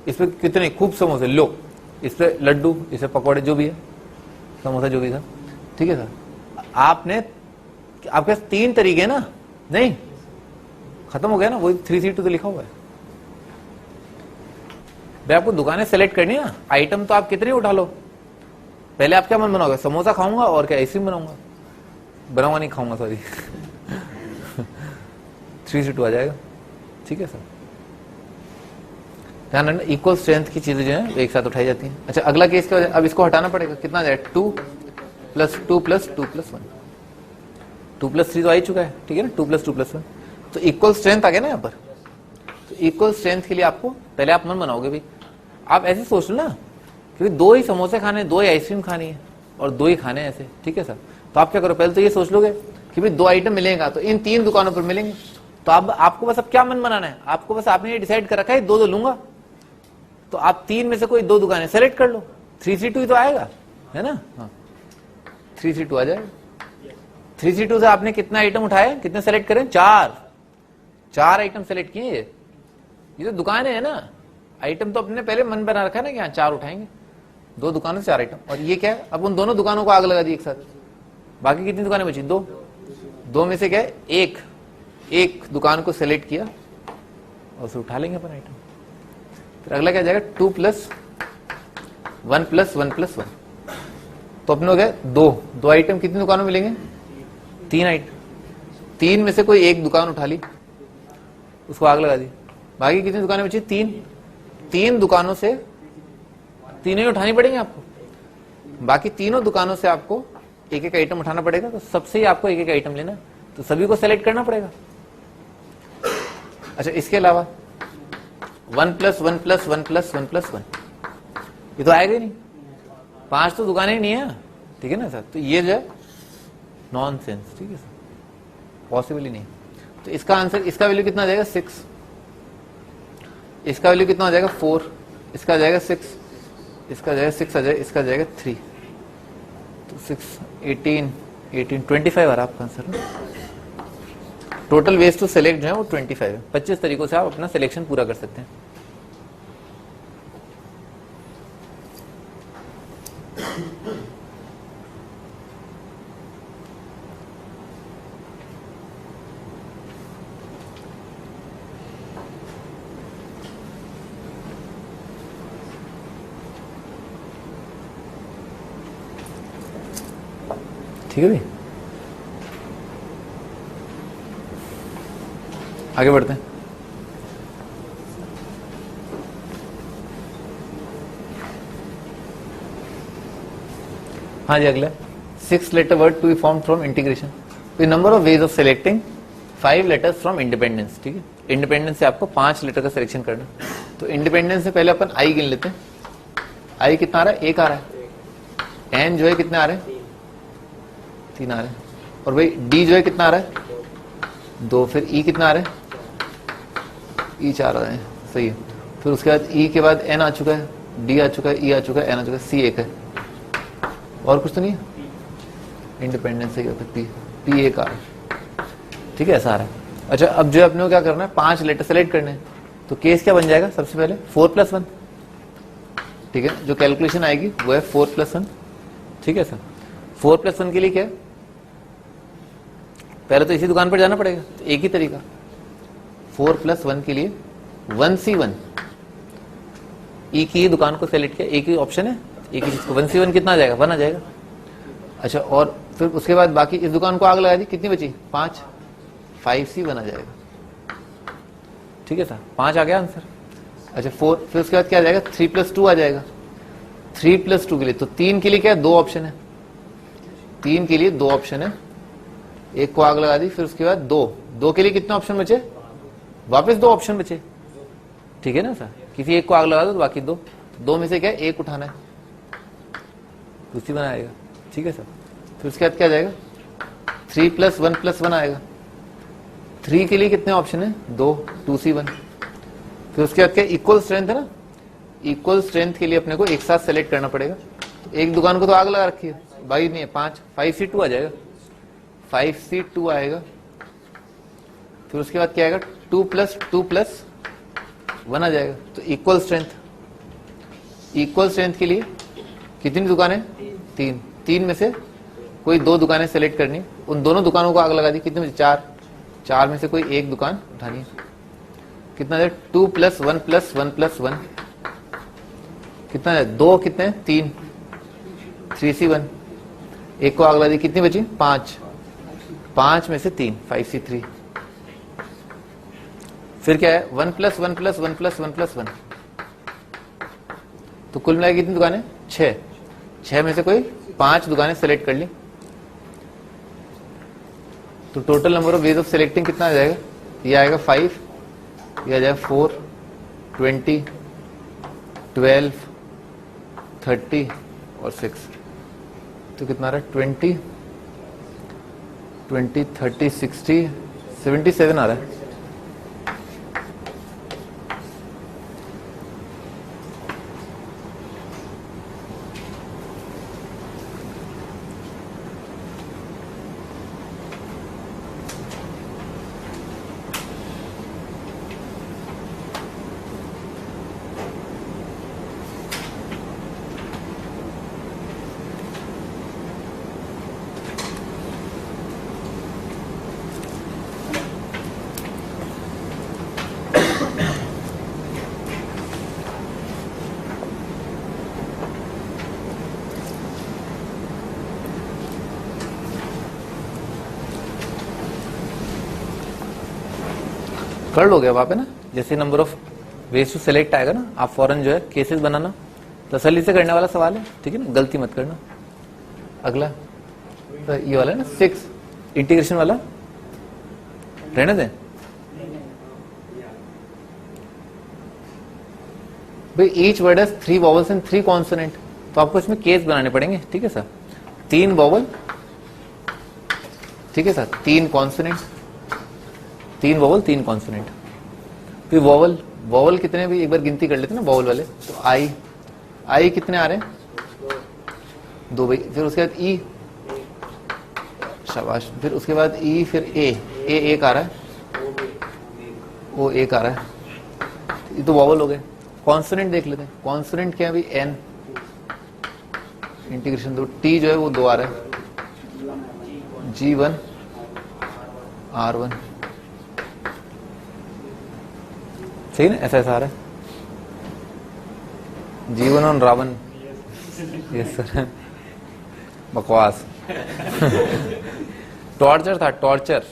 इस पे कितने खूब समोसे लो, इस पे लड्डू, इस पे पकौड़े, जो भी है, समोसा जो भी था, ठीक है सर। आपके 3 तरीके ना, नहीं खत्म हो गया ना, वही 3C2 तो लिखा हुआ है भाई। आपको दुकानें सेलेक्ट करनी है ना, आइटम तो आप कितने उठा लो। पहले आप क्या मन बनाओगे, समोसा खाऊंगा और क्या आइसक्रीम बनाऊंगा नहीं, खाऊंगा सॉरी 3C2 आ जाएगा, ठीक है सर। ध्यान रखना, इक्वल स्ट्रेंथ की चीजें जो है एक साथ उठाई जाती हैं। अच्छा अगला केस क्या हो जाए, अब इसको हटाना पड़ेगा, कितना आ जाएगा 2 + 2 + 2 + 1, 2 + 3 तो आ ही चुका है, ठीक है ना, 2 + 2 + 1, तो इक्वल स्ट्रेंथ आ गया ना यहाँ पर। तो इक्वल स्ट्रेंथ के लिए आपको पहले आप मन बनाओगे भाई, आप ऐसे सोच लो ना, क्योंकि 2 ही समोसे खाने, 2 ही आइसक्रीम खानी है और 2 ही खाने ऐसे, ठीक है सर। तो आप क्या करो, पहले तो ये सोच लोगे कि भाई 2 आइटम मिलेगा तो इन 3 दुकानों पर मिलेंगे। तो अब आपको बस अब क्या मन बनाना है, आपको बस आपने ये डिसाइड कर रखा है 2 लूंगा, तो आप 3 में से कोई 2 दुकानें सेलेक्ट कर लो। 3C2 ही तो आएगा, है ना, हाँ 3C2 आ जाएगा। 3C2 से आपने कितना आइटम उठाए, कितने सेलेक्ट करें, 4 आइटम सेलेक्ट किए। ये तो दुकान है ना, आइटम तो अपने पहले मन बना रखा है ना कि हाँ 4 उठाएंगे, 2 दुकानों से 4 आइटम। और ये क्या है, अब उन दोनों दुकानों को आग लगा दी एक साथ, बाकी कितनी दुकानें बची, 2 में से क्या है, एक दुकान को सेलेक्ट किया और उसे उठा लेंगे अपन आइटम। फिर अगला क्या जाएगा, 2 + 1 + 1 + 1, तो अपने हो गए 2 आइटम, कितनी दुकानों में मिलेंगे, 3 आइटम। 3 में से कोई एक दुकान उठा ली, उसको आग लगा दी, बाकी कितनी दुकानें बची, 3 दुकानों से तीनों ही उठानी पड़ेंगे आपको, बाकी तीनों दुकानों से आपको एक एक आइटम उठाना पड़ेगा। तो सबसे ही आपको एक एक आइटम लेना, तो सभी को सेलेक्ट करना पड़ेगा। अच्छा इसके अलावा 1 + 1 + 1 + 1 + 1, ये तो आएगा ही नहीं, 5 तो दुकानें ही नहीं है, ठीक है ना सर। तो ये जो है नॉनसेंस, ठीक है सर, पॉसिबल ही नहीं। तो इसका आंसर, इसका वैल्यू कितना आ जाएगा, 6, इसका वैल्यू कितना आ जाएगा, 4, इसका आ जाएगा 6, इसका जाएगा 6 आ जाएगा, इसका जाएगा 3, तो 6 18 25 आ रहा आपका answer. Total ways to select जो है वो 25 है। 25 तरीकों से आप अपना सिलेक्शन पूरा कर सकते हैं। ठीक है भाई, आगे बढ़ते हैं। हाँ जी, अगला 6 letter word to be form from integration. तो number of ways of selecting 5 letters from independence, ठीक है। इंडिपेंडेंस से आपको 5 लेटर का सिलेक्शन करना। तो इंडिपेंडेंस से पहले अपन आई गिन लेते हैं। आई कितना आ रहा है, 1 आ रहा है। एन जो है कितने आ रहे हैं, 3 आ रहे हैं। और भाई डी जो है कितना आ रहा है, 2। फिर ई कितना आ रहा है, ई 4 आ रहे हैं, सही है। फिर उसके बाद ई के बाद एन आ चुका है, डी आ चुका है, ई आ चुका है, एन आ चुका है, सी 1 है। और कुछ तो नहीं है, इंडिपेंडेंस से पी 1 आ रहा है, ठीक है, ऐसा आ रहा है। अच्छा अब जो अपने को क्या करना है, 5 लेटर सेलेक्ट करने हैं। तो केस क्या बन जाएगा, सबसे पहले 4 + 1, ठीक है। जो कैलकुलेशन आएगी वो है 4 + 1, ठीक है सर। 4 + 1 के लिए क्या है, पहले तो इसी दुकान पर जाना पड़ेगा। तो एक ही तरीका, 4 + 1 के लिए 1C1, ई की दुकान को सेलेक्ट किया, एक ही ऑप्शन है, एक ही चीज को 1C1 कितना आ जाएगा, 1 आ जाएगा। अच्छा, और फिर उसके बाद बाकी इस दुकान को आग लगा दी, कितनी बची, 5, 5C1 आ जाएगा। ठीक है सर, 5 आ गया आंसर। अच्छा 4, फिर उसके बाद क्या आ जाएगा, 3+2 आ जाएगा। 3+2 के लिए तो 3 के लिए क्या है, 2 ऑप्शन है, 3 के लिए 2 ऑप्शन है, एक को आग लगा दी, फिर उसके बाद 2 के लिए कितने ऑप्शन बचे, वापस 2 ऑप्शन बचे। ठीक है ना सर, किसी एक को आग लगा दो तो बाकी 2 में से क्या है, एक उठाना है, उसी बनाएगा। ठीक है सर, फिर उसके बाद क्या आ जाएगा, 3+1+1 आएगा। 3 के लिए कितने ऑप्शन है, 2C1। फिर उसके बाद क्या, इक्वल स्ट्रेंथ है ना, इक्वल स्ट्रेंथ के लिए अपने को एक साथ सेलेक्ट करना पड़ेगा। तो एक दुकान को तो आग लगा रखी है भाई, नहीं है 5C2 आ जाएगा, 5C2 आएगा। फिर उसके बाद क्या आएगा, 2+2+1 आ जाएगा। तो इक्वल स्ट्रेंथ के लिए कितनी दुकानें, 3 में से कोई 2 दुकानें सेलेक्ट करनी, उन दोनों दुकानों को आग लगा दी, कितने में, 4 में से कोई एक दुकान उठानी है। कितना है, 2+1+1+1 कितना है, 2 कितने, 3C1। एक को आग लगा दी, कितनी बची, 5 में से 3, 5C3। फिर क्या है, 1+1+1+1+1, तो कुल मिलाकर कितनी दुकानें, 6 में से कोई 5 दुकानें सेलेक्ट कर ली, तो total number of ways of selecting कितना आ जाएगा, ये आएगा 5, ये आ जाएगा 4, 20, 12, 30 और 6। तो कितना आ रहा है, 20, 30, 60, 77 आ रहा है। कर लोगे अब आप, है ना, जैसे number of ways to select आएगा ना, आप फौरन जो है केसेस बनाना, तसल्ली से करने वाला सवाल है। ठीक है ना, गलती मत करना। अगला तो ये वाला है ना, 6 इंटीग्रेशन वाला, रहने दें भाई। Each word has 3 vowels and 3 consonant, तो आपको इसमें केस बनाने पड़ेंगे। ठीक है सर, 3 वॉवल, ठीक है सर, 3 कॉन्सोनेंट, 3 वॉवल 3 कॉन्सोनेंट। फिर वॉवल कितने, भी एक बार गिनती कर लेते हैं ना वॉवल वाले, तो आई कितने आ रहे हैं, 2 भाई। फिर उसके बाद ई, शाबाश। फिर उसके बाद ई, फिर ए एक आ रहा है, ओ एक आ रहा है, ये तो वॉवल हो गए। कॉन्सोनेंट देख लेते हैं, कॉन्सोनेंट क्या है भाई, एन इंटीग्रेशन 2, टी जो है वो 2 आ रहा है, G1 R1, सही ना, ऐसा आ रहा है, G1 और रावण। यस सर, बकवास। टॉर्चर था, टॉर्चर,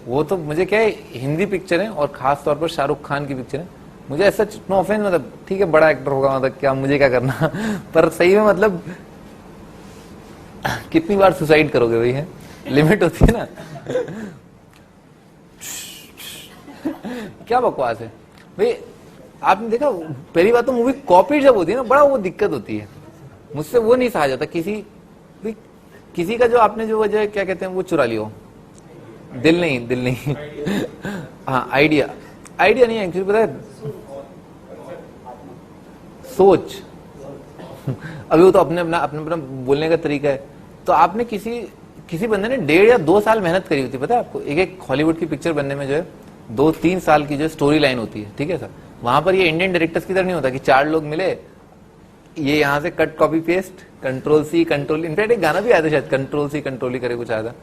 वो तो मुझे क्या है, हिंदी पिक्चर है और खास तौर पर शाहरुख खान की पिक्चर है, मुझे ऐसा नो ऑफेंस, मतलब ठीक है बड़ा एक्टर होगा, मतलब क्या मुझे क्या करना, पर सही में मतलब कितनी बार सुसाइड करोगे भाई, है लिमिट होती है ना। क्या बकवास है भाई। आपने देखा, पहली बात तो मूवी कॉपी जब होती है ना, बड़ा वो दिक्कत होती है, मुझसे वो नहीं सहा जाता। किसी का जो आपने जो वजह क्या कहते हैं वो चुरा लियो, दिल नहीं हाँ, आइडिया नहीं है एक्चुअली, पता है, सोच। अभी वो तो अपने अपना बोलने का तरीका है। तो आपने किसी बंदे ने 1.5 या 2 साल मेहनत करी होती है, पता है आपको, एक हॉलीवुड की पिक्चर बनने में जो है 2-3 साल की जो स्टोरी लाइन होती है। ठीक है सर, वहां पर ये इंडियन डायरेक्टर्स की तरह नहीं होता कि 4 लोग मिले, ये यहाँ से cut copy paste, Ctrl+C Ctrl, in fact एक गाना भी आया था शायद, Ctrl+C Ctrl करे कुछ आया था,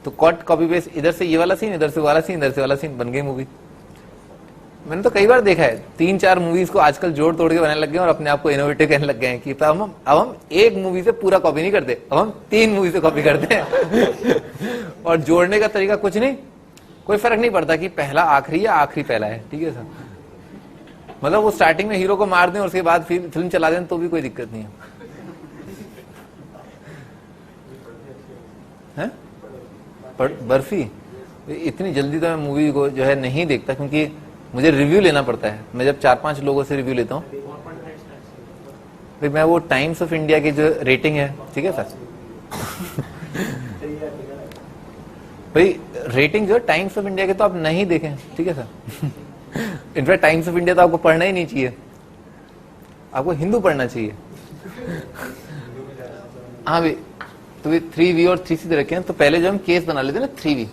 तो कट कॉपी पेस्ट, इधर से ये वाला सीन, इधर से वाला सीन, इधर से वाला सीन, बन गई मूवी। मैंने तो कई बार देखा है 3-4 मूवीज को आजकल जोड़ तोड़ के बनाने लग गए और अपने आप को इनोवेटिव कहने लग गए हैं कि अब हम एक मूवी से पूरा कॉपी नहीं करते, अब हम 3 मूवी से कॉपी करते हैं और जोड़ने का तरीका कुछ नहीं, कोई फर्क नहीं पड़ता कि पहला आखिरी या आखिरी पहला है, ठीक है सर। मतलब वो स्टार्टिंग में हीरो को मार दें और उसके बाद फिल्म चला दें तो भी कोई दिक्कत नहीं है। बर्फी इतनी जल्दी तो मैं मूवी को जो है नहीं देखता, क्योंकि मुझे रिव्यू लेना पड़ता है। मैं जब 4-5 लोगों से रिव्यू लेता हूँ, फिर मैं वो टाइम्स ऑफ इंडिया की जो रेटिंग है, ठीक है सर भाई रेटिंग जो है टाइम्स ऑफ इंडिया के तो आप नहीं देखें, ठीक है sir. In fact times of India तो आपको पढ़ना ही नहीं चाहिए, आपको हिंदू पढ़ना चाहिए। हाँ भाई, तो 3V और 3C दे रखे हैं, तो पहले जो हम केस बना लेते हैं ना 3V,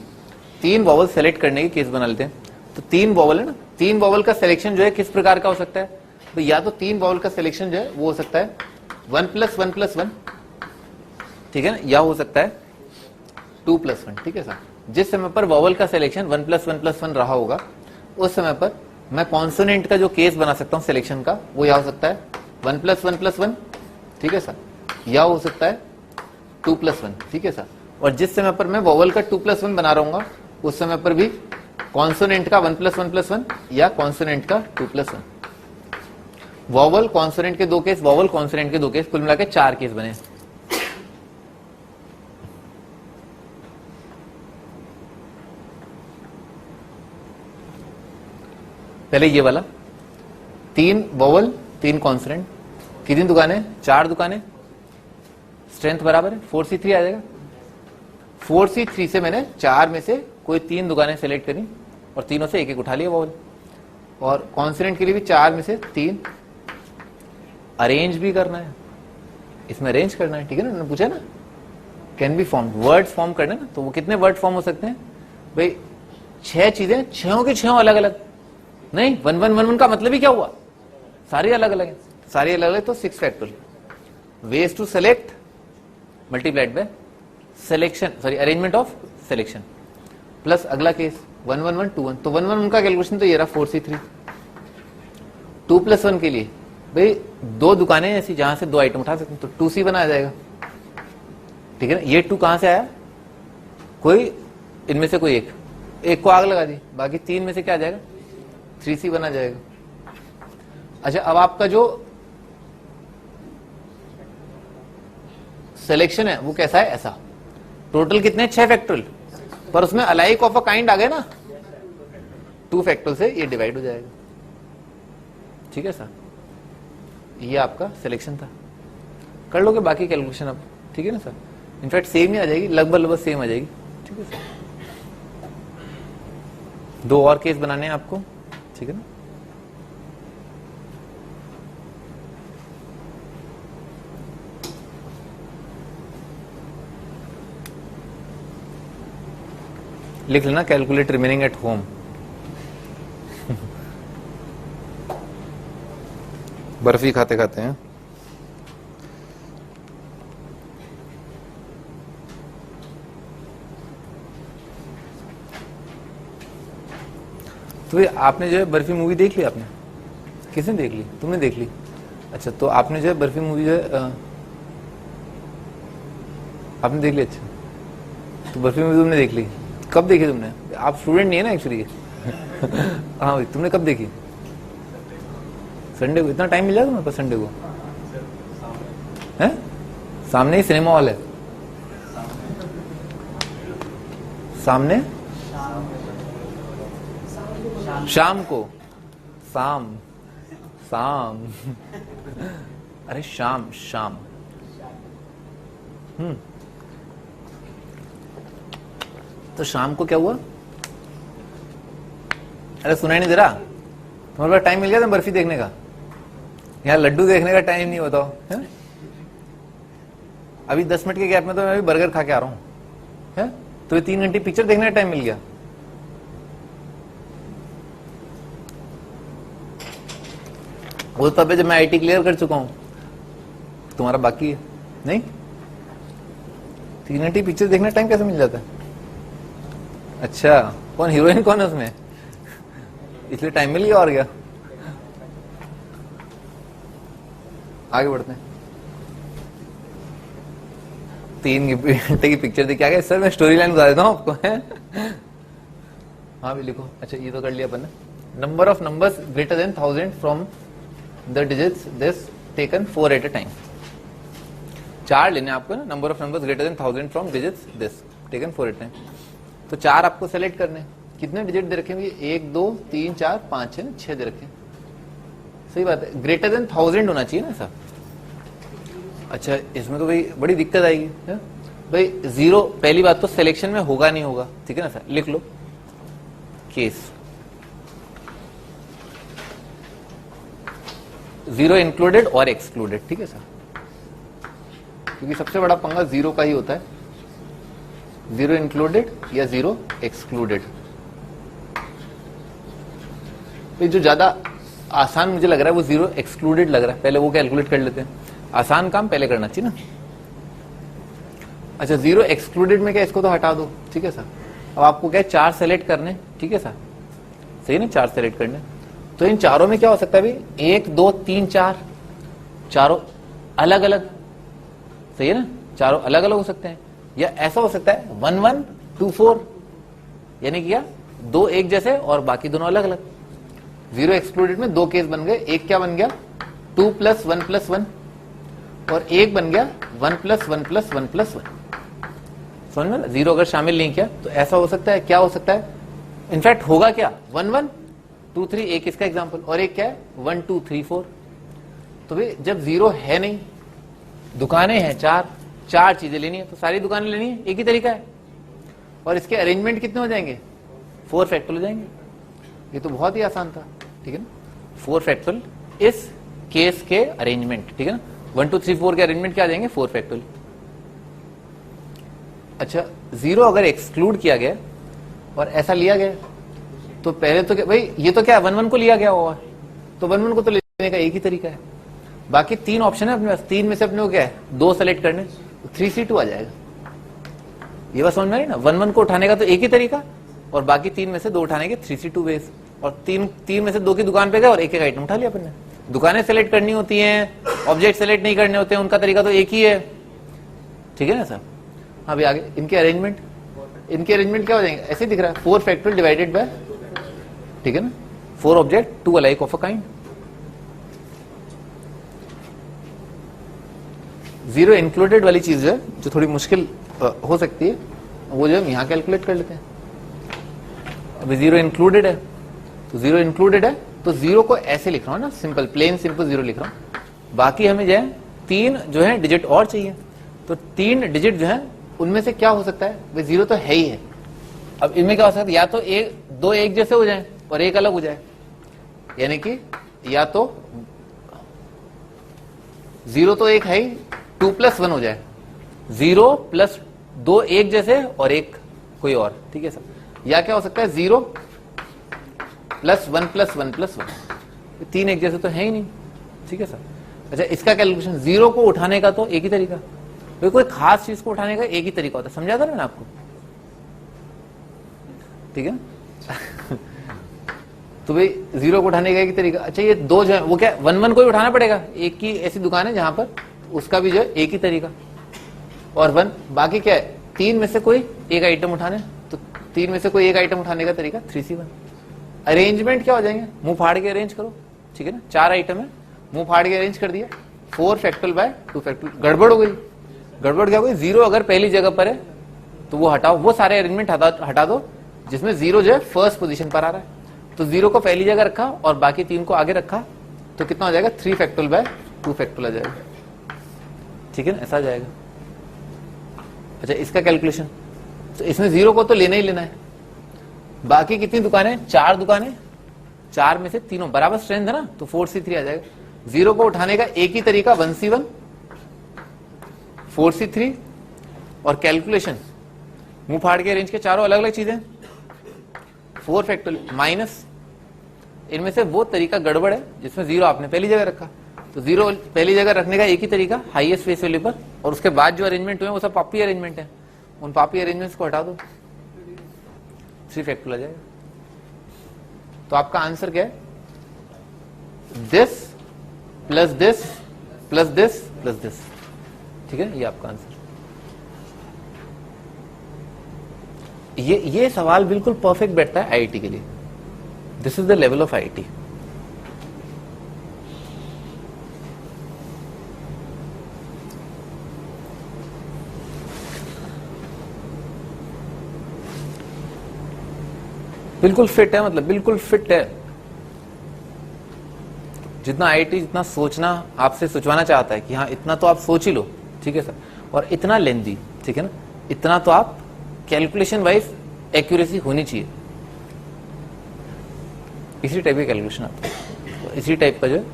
3 वॉवल सेलेक्ट करने के केस बना लेते हैं। तो 3 वॉवल है ना, 3 वॉवल का सिलेक्शन जो है किस प्रकार का हो सकता है? तो या तो 3 वॉवल का सिलेक्शन जो है वो हो सकता है 1+1+1, ठीक है ना, या हो सकता है 2+1, ठीक है सर। जिस समय पर वॉवल का सिलेक्शन 1+1+1 रहा होगा, उस समय पर मैं कॉन्सोनेंट का जो केस बना सकता हूं सिलेक्शन का, वो या हो सकता है 1+1+1, ठीक है सर, या हो सकता है 2+1, ठीक है सर। और जिस समय पर मैं वॉवल का 2+1 बना रहूंगा, उस समय पर भी कॉन्सोनेंट का 1+1+1 या कॉन्सोनेंट का 2+1। वॉवल कॉन्सोनेंट के 2 केस, वॉवल कॉन्सोनेंट के 2 केस, कुल मिलाकर 4 केस बने। पहले ये वाला 3 वॉवल 3 कॉन्सोनेंट, कितनी दुकानें? 4 दुकानें, स्ट्रेंथ बराबर है 4C3 आ जाएगा। 4C3 से मैंने 4 में से कोई 3 दुकानें सेलेक्ट करी और तीनों से एक एक उठा लिया वॉवल। और कॉन्सोनेंट के लिए भी 4 में से 3 अरेंज भी करना है, इसमें अरेंज करना है, ठीक है ना, उन्होंने पूछा ना can be form, words form करना है ना, तो वो कितने वर्ड फॉर्म हो सकते हैं भाई? 6 चीजें, 6 के 6 अलग अलग नहीं, 1-1-1-1 का मतलब ही क्या हुआ? सारी अलग अलग है, सारी अलग अलग, तो 6 factorial. Ways to select multiplied by selection, sorry arrangement of selection, plus अगला केस 1-1-1-2-1, तो 1-1-1 का कैलकुलेशन तो ये रहा 4C3। 2+1 के लिए भाई 2 दुकानें ऐसी जहां से 2 आइटम उठा सकते हैं, तो 2C1 आ जाएगा, ठीक है ना। ये 2 कहां से आया? कोई इनमें से कोई एक को आग लगा दी, बाकी 3 में से क्या आ जाएगा? 3C1 आ जाएगा। अच्छा, अब आपका जो सिलेक्शन है वो कैसा है? ऐसा। टोटल कितने? 6 फैक्टोरियल, पर उसमें अलाइक ऑफ अ काइंड आ गए ना, 2 फैक्टोरियल से ये डिवाइड हो जाएगा, ठीक है सर। ये आपका सिलेक्शन था, कर लोगे बाकी कैलकुलेशन अब, ठीक है ना सर। इनफैक्ट सेम ही आ जाएगी, लगभग सेम आ जाएगी, ठीक है सर। 2 और केस बनाने हैं आपको, ठीक है ना। लिख लेना calculate remaining at home. Barfi खाते खाते हैं। तो ये आपने जो है बर्फी मूवी देख ली? आपने किसने देख ली? तुमने देख ली? अच्छा, तो आपने जो है बर्फी मूवी जो है आपने देख ली? अच्छा, तो बर्फी मूवी तुमने देख ली, कब देखी तुमने? आप स्टूडेंट नहीं है ना एक्चुअली। हाँ भाई, तुमने कब देखी? संडे को? इतना टाइम मिल जाएगा तुम्हारे पास संडे को? है सामने ही सिनेमा हॉल है, सामने शाम को, शाम अरे शाम तो शाम को क्या हुआ? अरे सुनाई नहीं दे रहा? तुम्हारे पास टाइम मिल गया था बर्फी देखने का? यहाँ लड्डू देखने का टाइम नहीं, बताओ है? अभी 10 मिनट के गैप में तो मैं अभी बर्गर खा के आ रहा हूं, है? तो ये 3 घंटे पिक्चर देखने का टाइम मिल गया। वो तब जब मैं आईटी क्लियर कर चुका हूं, तुम्हारा बाकी है नहीं। 3 घंटे पिक्चर देखने का टाइम कैसे मिल जाता है? अच्छा, कौन हीरोइन कौन है उसमें? इसलिए टाइम मिल गया और क्या। आगे बढ़ते हैं। 3 घंटे की पिक्चर थी, क्या सर मैं स्टोरी लाइन बता देता हूँ आपको है। हाँ भी लिखो। अच्छा ये तो कर लिया अपन ने। Number of numbers greater then 1000 from the digits this taken 4 at a time. 4 लेने आपको ना, number of numbers greater then 1000 from digits this taken 4 at a time. तो 4 आपको सेलेक्ट करने, कितने डिजिट दे रखे हैं? 1 2 3 4 5 है, 6 दे रखे हैं। सही बात है, ग्रेटर देन 1000 होना चाहिए ना सर। अच्छा इसमें तो भाई बड़ी दिक्कत आएगी है? भाई 0 पहली बात तो सिलेक्शन में होगा नहीं होगा, ठीक है ना सर। लिख लो केस 0 इंक्लूडेड और एक्सक्लूडेड, ठीक है सर। क्योंकि सबसे बड़ा पंगा 0 का ही होता है, 0 इंक्लूडेड या 0 एक्सक्लूडेड। जो ज्यादा आसान मुझे लग रहा है वो 0 एक्सक्लूडेड लग रहा है, पहले वो कैलकुलेट कर लेते हैं। आसान काम पहले करना चाहिए ना। अच्छा 0 एक्सक्लूडेड में क्या, इसको तो हटा दो, ठीक है सर। अब आपको क्या 4 सेलेक्ट करने, ठीक है सर, सही ना, 4 सेलेक्ट करने। तो इन चारों में क्या हो सकता है भाई, 1 2 3 4, चारों अलग अलग, सही है ना, चारों अलग अलग हो सकते हैं। या ऐसा हो सकता है 1 1 2 4, यानी कि क्या 2 एक जैसे और बाकी दोनों अलग अलग। 0 एक्सक्लूडेड में 2 केस बन गए, एक क्या बन गया 2 + 1 + 1 और एक बन गया 1 + 1 + 1 + 1। समझ में ना, 0 अगर शामिल नहीं किया तो ऐसा हो सकता है, क्या हो सकता है, इनफैक्ट होगा क्या 1 1 2 3, एक इसका एग्जांपल, और एक क्या है 1 2 3 4। तो भाई जब 0 है नहीं, दुकानें हैं 4 चीजें लेनी है तो सारी दुकानें लेनी है, एक ही तरीका है। और इसके अरेंजमेंट कितने हो जाएंगे, 4 फैक्टोरियल हो जाएंगे। ये तो बहुत ही आसान था, ठीक है ना। 4 फैक्टोरियल इस केस के अरेंजमेंट, ठीक है ना। 1 2 3 4 के अरेंजमेंट क्या आ जाएंगे 4 फैक्टोरियल। अच्छा 0 अगर एक्सक्लूड किया गया और ऐसा लिया गया तो पहले तो क्या भाई, ये तो क्या 1 1 को लिया गया होगा, तो 1 1 को तो लेने का एक ही तरीका है। बाकी 3 ऑप्शन है अपने पास, 3 में से अपने को क्या है 2 सेलेक्ट करने, 3C2 आ जाएगा। ये बात समझ में आई ना। 1 1 को उठाने का तो एक ही तरीका, और बाकी 3 में से 2 उठाने के 3C2 वेज। और 3 में से 2 की दुकान पे गए और एक एक आइटम उठा लिया अपन ने। दुकानें सेलेक्ट करनी होती हैं, ऑब्जेक्ट सेलेक्ट नहीं करने होते हैं, उनका तरीका तो एक ही है, ठीक है ना सर। हाँ भी आगे इनके अरेंजमेंट क्या हो जाएंगे, ऐसे दिख रहा है 4 फैक्टोरियल डिवाइडेड बाय, ठीक है ना, 4 object 2 alike of a kind. 0 included वाली चीज है जो थोड़ी मुश्किल हो सकती है, वो जो हम यहां कैलकुलेट कर लेते हैं। अभी 0 इंक्लूडेड है, तो 0 इंक्लूडेड है तो 0 को ऐसे लिख रहा हूं ना, सिंपल प्लेन सिंपल 0 लिख रहा हूं। बाकी हमें जो है 3 जो है डिजिट और चाहिए, तो 3 डिजिट जो है उनमें से क्या हो सकता है, वे 0 तो है ही है। अब इनमें क्या हो सकता है, या तो 2 एक जैसे हो जाए और एक अलग हो जाए, यानी कि या तो 0 तो एक है ही, 2 + 1 हो जाए, 0 + 2 एक जैसे और एक कोई और, ठीक है सर। या क्या हो सकता है 0 + 1 + 1 + 1, 3 एक जैसे तो है ही नहीं, ठीक है सर। अच्छा इसका कैलकुलेशन 0 को उठाने का तो एक ही तरीका, तो कोई खास चीज को उठाने का एक ही तरीका होता है, समझा था मैंने आपको, ठीक है। तो भाई 0 को उठाने का एक ही तरीका। अच्छा ये 2 जो है वो क्या 1 1 को ही उठाना पड़ेगा, एक की ऐसी दुकान है जहां पर उसका भी जो है एक ही तरीका, और 1 बाकी क्या है 3 में से कोई एक आइटम उठाने, तो 3 में से कोई एक आइटम उठाने का तरीका 3C1। अरेंजमेंट क्या हो जाएंगे, मुंह फाड़ के अरेंज करो, ठीक है ना। 4 आइटम है, मुंह फाड़ के अरेंज कर दिया, 4 फैक्टोरियल बाय 2 फैक्टोरियल। गड़बड़ हो गई, गड़बड़ क्या हो गई, 0 अगर पहली जगह पर है तो वो हटाओ, वो सारे अरेंजमेंट हटा दो जिसमें 0 जो है फर्स्ट पोजीशन पर आ रहा है। तो 0 को पहली जगह रखा और बाकी 3 को आगे रखा, तो कितना हो जाएगा 3 फैक्टोरियल बाय 2 फैक्टोरियल आ जाएगा, ठीक है ना, ऐसा आ जाएगा। अच्छा इसका कैलकुलेशन, तो इसमें 0 को तो लेना ही लेना है। बाकी कितनी दुकानें, 4 दुकानें, 4 में से तीनों बराबर स्ट्रेंथ है ना, तो 4C3 आ जाएगा। 0 को उठाने का एक ही तरीका 1C1 4C3, और कैलकुलेशन मुंह फाड़ के अरेंज के चारों अलग अलग चीजें, 4 फैक्टोरियल माइनस इनमें से वो तरीका गड़बड़ है जिसमें 0 आपने पहली जगह रखा, तो 0 पहली जगह रखने का एक ही तरीका हाईएस्ट फेस वैल्यू पर, और उसके बाद जो अरेंजमेंट हुए वो सब पापी अरेंजमेंट है, उन पापी अरेंजमेंट्स को हटा दो, 3 फैक्टोरियल आ जाएगा। तो आपका आंसर क्या है? This plus this plus this plus this, ठीक है, ये आपका आंसर। ये सवाल बिल्कुल परफेक्ट बैठता है आईआईटी के लिए। This is the level of IIT. बिल्कुल फिट है, मतलब बिल्कुल फिट है। जितना आईआईटी जितना सोचना आपसे सोचवाना चाहता है कि हाँ इतना तो आप सोच ही लो, ठीक है सर, और इतना लेंदी, ठीक है ना, इतना तो आप कैलकुलेशन वाइज एक्यूरेसी होनी चाहिए। इसी टाइप की कैलकुलेशन आती है, तो इसी टाइप का जो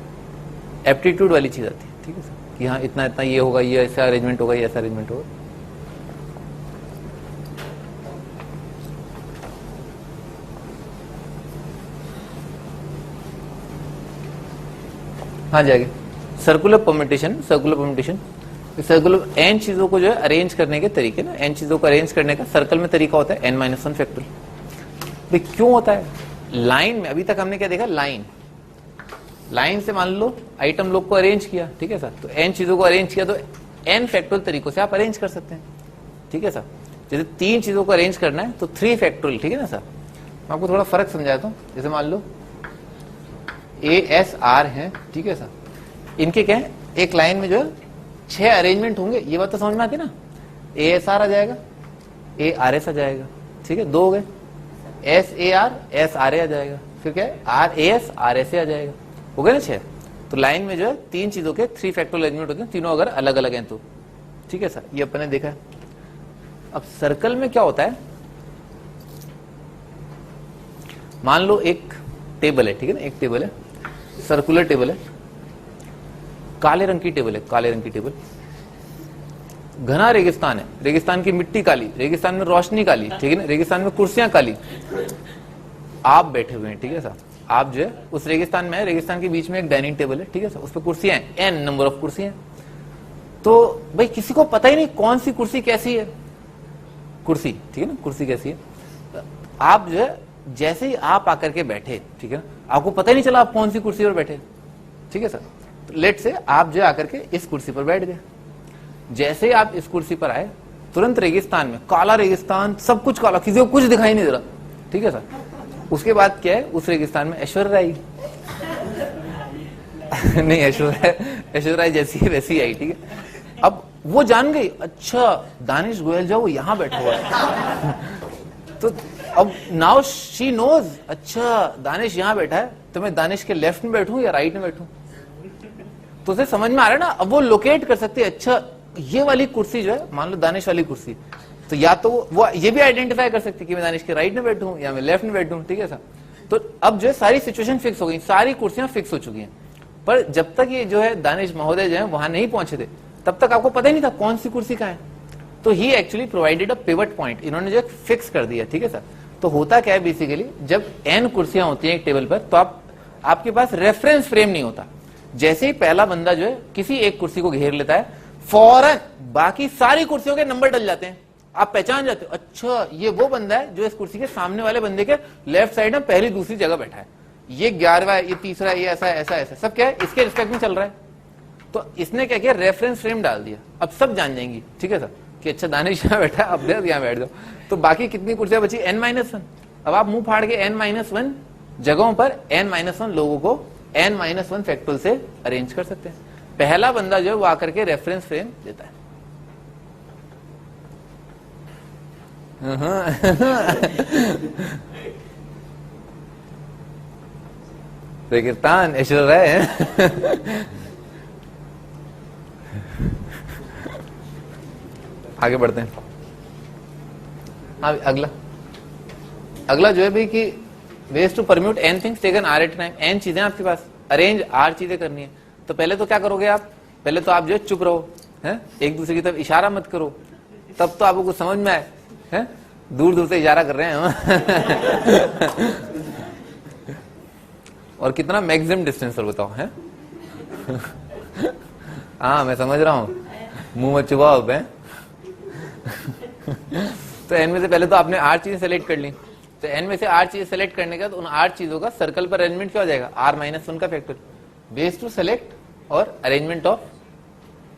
एप्टीट्यूड वाली चीज आती है, ठीक है सर, कि हाँ इतना इतना ये होगा, ये ऐसा अरेंजमेंट होगा, ये ऐसा अरेंजमेंट होगा। हाँ जाएगा सर्कुलर परम्यूटेशन। सर्कुलर एन चीजों को जो है अरेंज करने के तरीके ना, एन चीजों को अरेंज करने का सर्कल में तरीका होता है n-1 फैक्टोरियल। क्यों होता है? लाइन में अभी तक हमने क्या देखा? लाइन से मान लो आइटम लोग को अरेंज किया, ठीक है सर, तो एन चीजों को अरेंज किया तो n फैक्टोरियल तरीकों से आप अरेंज कर सकते हैं, ठीक है सर। जैसे 3 चीजों को अरेंज करना है तो 3 फैक्टोरियल, ठीक है ना सर। मैं आपको थोड़ा फर्क समझाता हूँ। जैसे मान लो ASR है, ठीक है सर, इनके क्या है, एक लाइन में जो है 6 अरेंजमेंट होंगे, ये बात तो समझ में आती है ना। ASR आ जाएगा, ARS आ जाएगा, ठीक है, 2 हो गए। SAR SRA आ जाएगा, फिर क्या है, RAS RSA आ जाएगा, हो गए ना 6। तो लाइन में जो है 3 चीजों के 3 फैक्टोरियल अरेंजमेंट होते हैं, तीनों अगर अलग अलग हैं तो, ठीक है सर, ये अपन ने देखा है। अब सर्कल में क्या होता है, मान लो एक टेबल है, ठीक है ना, एक टेबल है, सर्कुलर टेबल है, काले रंग की टेबल है, काले रंग की टेबल, घना रेगिस्तान है, रेगिस्तान की मिट्टी काली, रेगिस्तान में रोशनी काली, ठीक है ना, रेगिस्तान में कुर्सियां काली, आप बैठे हुए हैं, ठीक है सर। आप जो है उस रेगिस्तान में है, रेगिस्तान के बीच में एक डाइनिंग टेबल है, ठीक है सर, उस पर कुर्सियां हैं, n नंबर ऑफ कुर्सियां। तो भाई किसी को पता ही नहीं कौन सी कुर्सी कैसी है, कुर्सी, ठीक है ना, कुर्सी कैसी है। आप जो है जैसे ही आप आकर के बैठे, ठीक है ना, आपको पता ही नहीं चला आप कौन सी कुर्सी पर बैठे, ठीक है सर। तो लेट से आप जो आकर के इस कुर्सी पर बैठ गए, जैसे ही आप इस कुर्सी पर आए तुरंत रेगिस्तान में, काला रेगिस्तान, सब कुछ काला, किसी को कुछ दिखाई नहीं दे रहा, ठीक है सर। उसके बाद क्या है, उस रेगिस्तान में ऐश्वर्या आई नहीं, ऐश्वर्या राय जैसी है वैसी आई, ठीक है। अब वो जान गई, अच्छा दानिश गोयल जो वो यहां बैठा हुआ है तो अब नाउ शी नोज, अच्छा दानिश यहां बैठा है, तो मैं दानिश के लेफ्ट में बैठूं या राइट में बैठूं, तो उसे समझ में आ रहा है ना। अब वो लोकेट कर सकती है, अच्छा ये वाली कुर्सी जो है, मान लो दानिश वाली कुर्सी, तो या तो वो ये भी आइडेंटिफाई कर सकती है कि मैं दानिश के राइट में बैठूं या मैं लेफ्ट में बैठूं, ठीक है सर। तो अब जो है सारी सिचुएशन फिक्स हो गई, सारी कुर्सियां फिक्स हो चुकी हैं। पर जब तक ये जो है दानिश महोदय जो है वहां नहीं पहुंचे थे, तब तक आपको पता ही नहीं था कौन सी कुर्सी कहाँ है। तो he actually provided a pivot point, इन्होंने जो फिक्स कर दिया, ठीक है सर। तो होता क्या है बेसिकली, जब n कुर्सियां होती हैं एक टेबल पर, तो आपके पास रेफरेंस फ्रेम नहीं होता। जैसे ही पहला बंदा जो है किसी एक कुर्सी को घेर लेता है, फौरन बाकी सारी कुर्सियों के नंबर डल जाते हैं, आप पहचान जाते हो, अच्छा ये वो बंदा है जो इस कुर्सी के सामने वाले बंदे के लेफ्ट साइड में पहली दूसरी जगह बैठा है, ये 11वां है, ये 3रा है, ये ऐसा ऐसा ऐसा, सब क्या है इसके रिस्पेक्ट में चल रहा है। तो इसने क्या किया, रेफरेंस फ्रेम डाल दिया। अब सब जान जाएंगी, ठीक है सर, कि अच्छा दानिश यहाँ बैठा है, अब यहाँ बैठ जाओ। तो बाकी कितनी कुर्सियां बची, n-1। अब आप मुंह फाड़ के n-1 जगहों पर n-1 लोगों को n-1 फैक्टोरियल से अरेंज कर सकते हैं। पहला बंदा जो है वो आकर के रेफरेंस फ्रेम देता है। कीर्तन ऐश्वर्या है आगे बढ़ते हैं। हाँ अगला जो है भाई कि ways to permute n things taken r at time. n चीजें आपके पास, अरेंज r चीजें करनी है। तो पहले तो क्या करोगे आप, पहले तो आप जो है चुप रहो, हैं, एक दूसरे की तरफ इशारा मत करो, तब तो आपको कुछ समझ में आए, हैं, दूर दूर से इशारा कर रहे हैं और कितना मैक्सिमम डिस्टेंस पर बताओ, हैं हाँ मैं समझ रहा हूँ, मुंह मत चुबाओ अब, हैं तो n में से पहले तो आपने 8 चीजें सेलेक्ट कर ली। तो n में से 8 चीजें सेलेक्ट करने का, तो उन 8 चीजों का सर्कल पर अरेंजमेंट क्या हो जाएगा, r-1 का फैक्टर, बेस टू सेलेक्ट और अरेंजमेंट ऑफ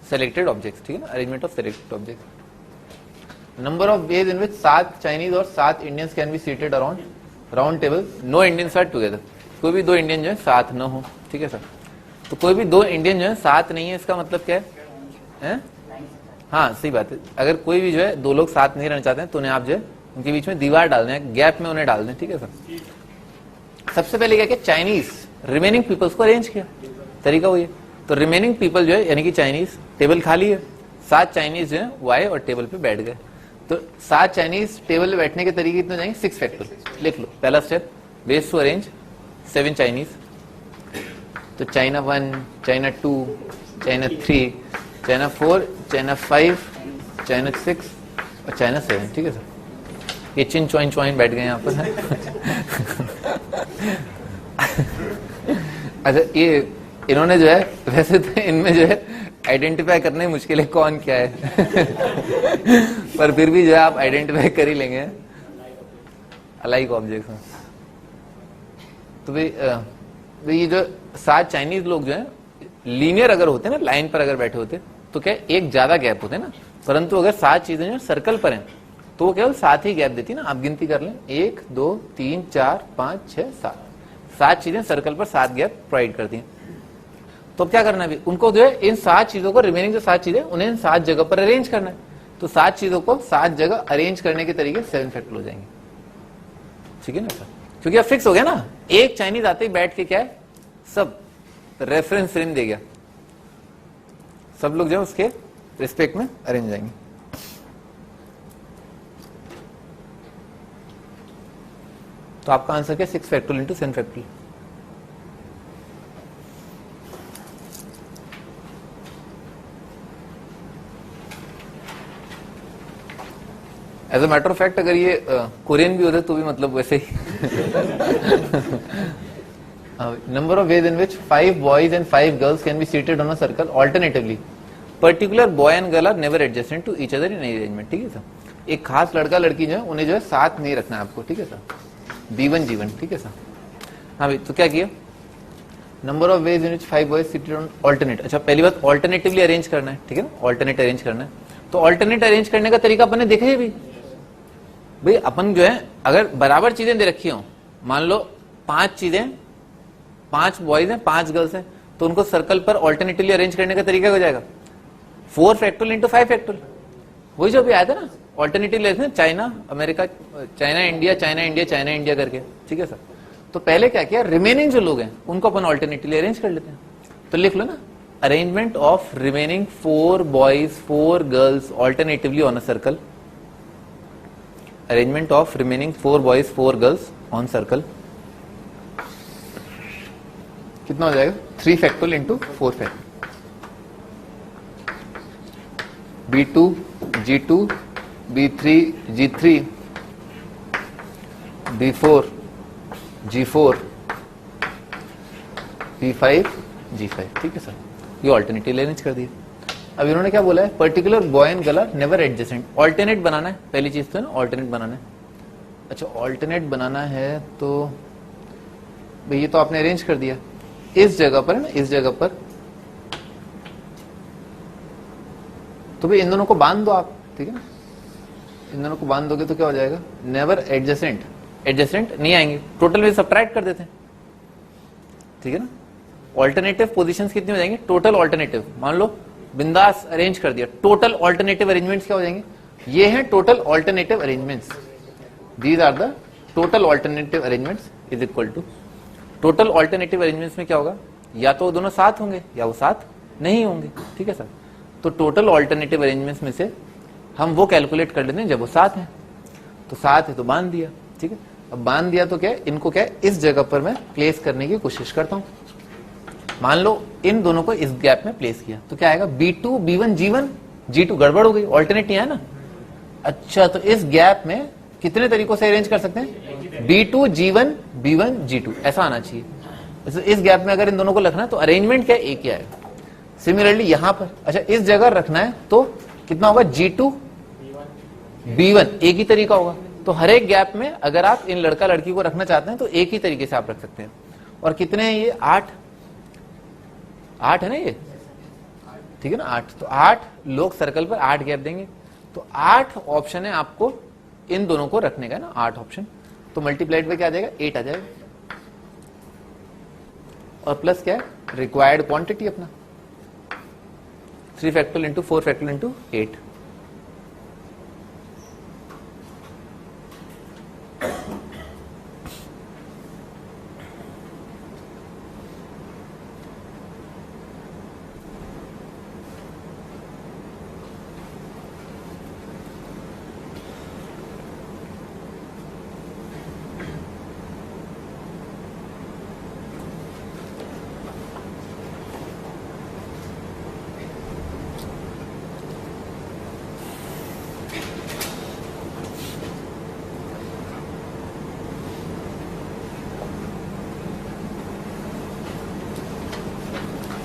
सेलेक्टेड ऑब्जेक्ट्स, ठीक है ना, arrangement of selected objects. Number of ways in which 7 Chinese और 7 Indians can be seated around round table, no Indians are together, कोई भी 2 इंडियन जो है साथ न हो, ठीक है सर। तो कोई भी 2 इंडियन जो है साथ नहीं है, इसका मतलब क्या है? हाँ सही बात है, अगर कोई भी जो है 2 लोग साथ नहीं रहना चाहते हैं तो उन्हें आप जो है उनके बीच में दीवार डाल दें, गैप में उन्हें डाल दें, ठीक है सर। सबसे पहले क्या किया, चाइनीज रिमेनिंग पीपल्स को अरेंज किया, तरीका वही है। तो रिमेनिंग पीपल जो है यानी कि चाइनीज, टेबल खाली है, 7 चाइनीज जो है वाई और टेबल पे बैठ गए। तो 7 चाइनीज टेबल पे बैठने के तरीके कितने जाएंगे, 6 फैक्टर, लिख लो। पहला step, ways to arrange 7 Chinese, तो China 1, China 2, China 3, China 4, China 5, China 6 और चाइना 7, ठीक है सर। ये चिन चॉइन चॉइन बैठ गए यहाँ पर अच्छा, ये इन्होंने जो है, वैसे तो इनमें जो है आइडेंटिफाई करना ही मुश्किल है कौन क्या है पर फिर भी जो है आप आइडेंटिफाई कर ही लेंगे, अलाइक ऑब्जेक्ट्स हैं। तो भाई ये जो 7 चाइनीज लोग जो है लीनियर अगर होते ना, लाइन पर अगर बैठे होते तो क्या एक ज्यादा गैप होते ना, परंतु अगर 7 चीजें जो सर्कल पर हैं तो वो केवल 7 ही गैप देती ना। आप गिनती कर लें, 1 2 3 4 5 6 7, 7 चीजें सर्कल पर 7 गैप प्रोवाइड करती हैं। तो क्या करना है, उनको जो है इन 7 चीजों को, रिमेनिंग जो 7 चीजें उन्हें इन 7 जगह पर अरेंज करना है। तो 7 चीजों को 7 जगह अरेंज करने के तरीके 7 फैक्टर हो जाएंगे, ठीक है ना सर। क्योंकि अब फिक्स हो गया ना, एक चाइनीज आते ही बैठ के क्या है, सब रेफरेंस फ्रेम दे गया, सब लोग जो उसके रिस्पेक्ट में अरेंज हो जाएंगे। तो आपका आंसर क्या, 6 factorial into 7 factorial. As a matter of fact अगर ये कोरियन भी होते तो भी मतलब वैसे ही number of ways in which 5 boys and 5 girls can be seated on a circle alternatively, particular boy and girl are never adjusted to each other in arrangement, ठीक है सर। एक खास लड़का लड़की जो है उन्हें जो है साथ नहीं रखना है आपको, ठीक है सर, B1 G1, ठीक है सर। हाँ भाई, तो क्या किया, number of ways in which 5 boys seated on alternate. अच्छा, पहली बात ऑल्टरनेटिवली अरेंज करना है, ठीक है ना, ऑल्टरनेट अरेंज करना है। तो ऑल्टरनेट अरेंज करने का तरीका अपन ने देखा है भाई अपन जो है अगर बराबर चीजें दे रखी हो, मान लो 5 चीजें, 5 बॉयज हैं 5 गर्ल्स हैं, तो उनको सर्कल पर ऑल्टरनेटिवली अरेंज करने का तरीका हो जाएगा 4 फैक्टोरियल इंटू 5 फैक्टोरियल, वही जो भी आया था ना alternative, China America, China India, China India, China India करके, ठीक है सर। तो पहले क्या किया, रिमेनिंग जो लोग हैं उनको अपन ऑल्टरनेटिवली अरेंज कर लेते हैं। तो लिख लो ना, arrangement of remaining 4 boys 4 girls alternatively on a circle, arrangement of remaining 4 boys 4 girls on circle, कितना हो जाएगा, 3 factorial into 4 factorial, B2 G2 B3 G3 B4 G4 B5 G5, ठीक है सर। ये ऑल्टरनेटिव अरेंज कर दिए। अब इन्होंने क्या बोला है, particular boy and girl are never adjacent, alternate बनाना है, पहली चीज तो है ना ऑल्टरनेट बनाना है। अच्छा, ऑल्टरनेट बनाना है तो भाई ये तो आपने अरेंज कर दिया इस जगह पर है ना, इस जगह पर, तो भाई इन दोनों को बांध दो आप, ठीक है ना, इन दोनों को बांध दोगे तो क्या हो जाएगा, नेवर एडजेसेंट, एडजेसेंट नहीं आएंगे, टोटल में सब्ट्रैक्ट कर देते हैं, ठीक है ना। ऑल्टरनेटिव पोजीशंस कितनी हो जाएंगे, टोटल ऑल्टरनेटिव, मान लो बिंदास अरेंज कर दिया, टोटल ऑल्टरनेटिव अरेंजमेंट्स क्या हो जाएंगे, ये हैं total alternative arrangements, these are the total alternative arrangements is equal to, total alternative arrangements में क्या होगा, या तो वो दोनों साथ होंगे या वो साथ नहीं होंगे, ठीक है सर। तो टोटल ऑल्टरनेटिव अरेंजमेंट्स में से हम वो कैलकुलेट कर लेते हैं जब वो साथ हैं, तो साथ है तो बांध दिया, ठीक है। अब बांध दिया तो क्या है, इनको क्या है इस जगह पर मैं प्लेस करने की कोशिश करता हूं, मान लो इन दोनों को इस गैप में प्लेस किया तो क्या आएगा, B2 B1 G1 G2, गड़बड़ हो गई, ऑल्टरनेट नहीं है ना। अच्छा, तो इस गैप में कितने तरीकों से अरेंज कर सकते हैं, B2 G1 B1 G2 ऐसा आना चाहिए। इस गैप में अगर इन दोनों को रखना है तो अरेंजमेंट क्या एक ही आएगा। सिमिलरली यहां पर, अच्छा इस जगह रखना है तो कितना होगा, G2 B1 एक ही तरीका होगा, तो हर एक गैप में अगर आप इन लड़का लड़की को रखना चाहते हैं तो एक ही तरीके से आप रख सकते हैं। और कितने हैं ये? 8 है ना ये, ठीक है ना, 8। तो 8 लोग सर्कल पर 8 गैप देंगे, तो 8 ऑप्शन है आपको इन दोनों को रखने का ना, 8 ऑप्शन। तो मल्टीप्लाइड पे क्या आ जाएगा? 8 आ जाएगा। और प्लस क्या है? रिक्वायर्ड क्वांटिटी अपना 3 फैक्टोरियल इंटू 4 फैक्टोरियल इंटू 8।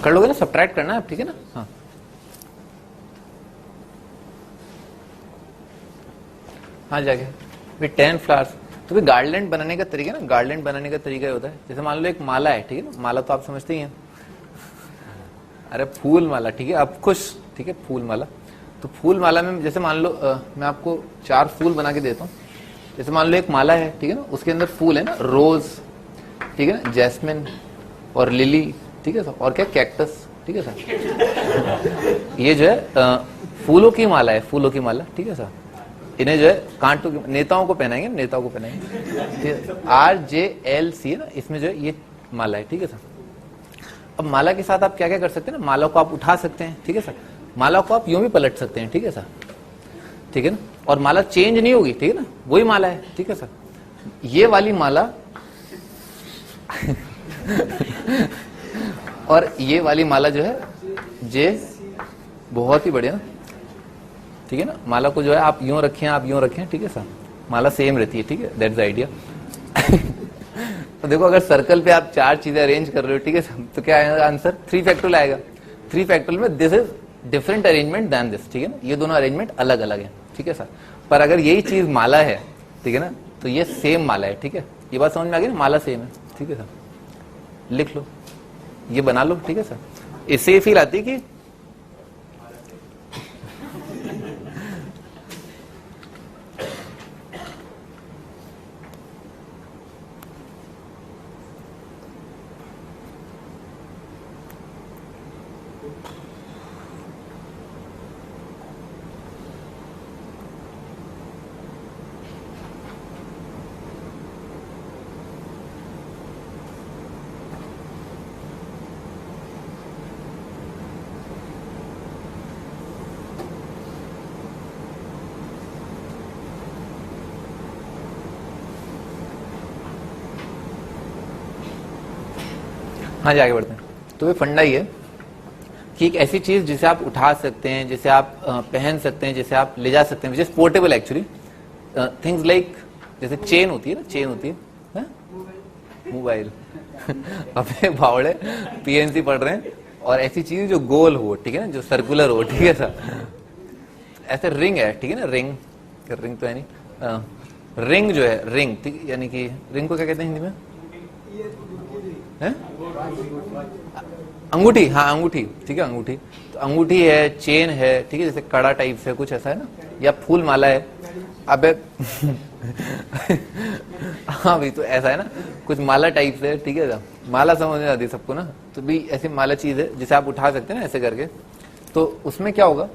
कर लोगे ना, सब्ट्रैक्ट करना है, ठीक है ना? हाँ, हाँ जाके फिर 10 फ्लावर्स। तो फिर गार्लैंड बनाने का तरीका ना, गार्लैंड बनाने का तरीका होता है, जैसे मान लो एक माला है, ठीक है ना, माला तो आप समझते ही हैं, अरे फूल माला, ठीक है, अब खुश, ठीक है, फूल माला। तो फूल माला में जैसे मान लो मैं आपको 4 फूल बना के देता हूँ। जैसे मान लो एक माला है, ठीक है ना, उसके अंदर फूल है ना, रोज, ठीक है ना, जैस्मिन और लिली, ठीक है सर, और क्या, कैक्टस, ठीक है सर। ये जो है फूलों की माला है, फूलों की माला, ठीक है सर। इन्हें जो है कांटों की, नेताओं को पहनाएंगे, नेताओं को पहनाएंगे। RJLC है ना, इसमें जो है ये माला है, ठीक है सर। अब माला के साथ आप क्या क्या कर सकते हैं ना, माला को आप उठा सकते हैं, ठीक है सर, माला को आप यूं भी पलट सकते हैं, ठीक है सर, ठीक है ना, और माला चेंज नहीं होगी, ठीक है ना, वही माला है, ठीक है सर। ये वाली माला और ये वाली माला जो है जे बहुत ही बढ़िया, ठीक है ना, माला को जो है आप यूं रखें, आप यूं रखें, ठीक है सर, माला सेम रहती है, ठीक है, दैट्स द आइडिया। तो देखो अगर सर्कल पे आप 4 चीजें अरेंज कर रहे हो, ठीक है सर, तो क्या आएगा आंसर? 3 फैक्टोरियल आएगा। 3 फैक्टोरियल में this is different arrangement than this, ठीक है ना, ये दोनों अरेंजमेंट अलग अलग है, ठीक है सर। पर अगर यही चीज माला है, ठीक है ना, तो ये सेम माला है, ठीक है, ये बात समझ में आ गई ना, माला सेम है, ठीक है सर, लिख लो, ये बना लो, ठीक है सर। इससे ये फील आती है कि हाँ जी, आगे बढ़ते हैं। तो ये फंडा ही है कि एक ऐसी चीज जिसे आप उठा सकते हैं, जिसे आप पहन सकते हैं, जिसे आप ले जा सकते हैं, which is portable actually, things like जैसे चेन होती है ना, चेन होती है मोबाइल। अबे भावड़े, PNC पढ़ रहे हैं, और ऐसी चीज जो गोल हो, ठीक है ना, जो सर्कुलर हो, ठीक है सर, ऐसे रिंग है, ठीक है ना, रिंग तो है नहीं, रिंग जो है, रिंग, ठीक, यानी कि रिंग को क्या कहते हैं हिंदी में? अंगूठी, हाँ अंगूठी, ठीक है, अंगूठी। तो अंगूठी है, चेन है, ठीक है, जैसे कड़ा टाइप से कुछ ऐसा है ना, या फूल माला है। अबे हाँ भाई, तो ऐसा है ना, कुछ माला टाइप से, ठीक है, माला समझ में आती सबको ना, तो भी ऐसी माला चीज है जिसे आप उठा सकते हैं ना, ऐसे करके। तो उसमें क्या होगा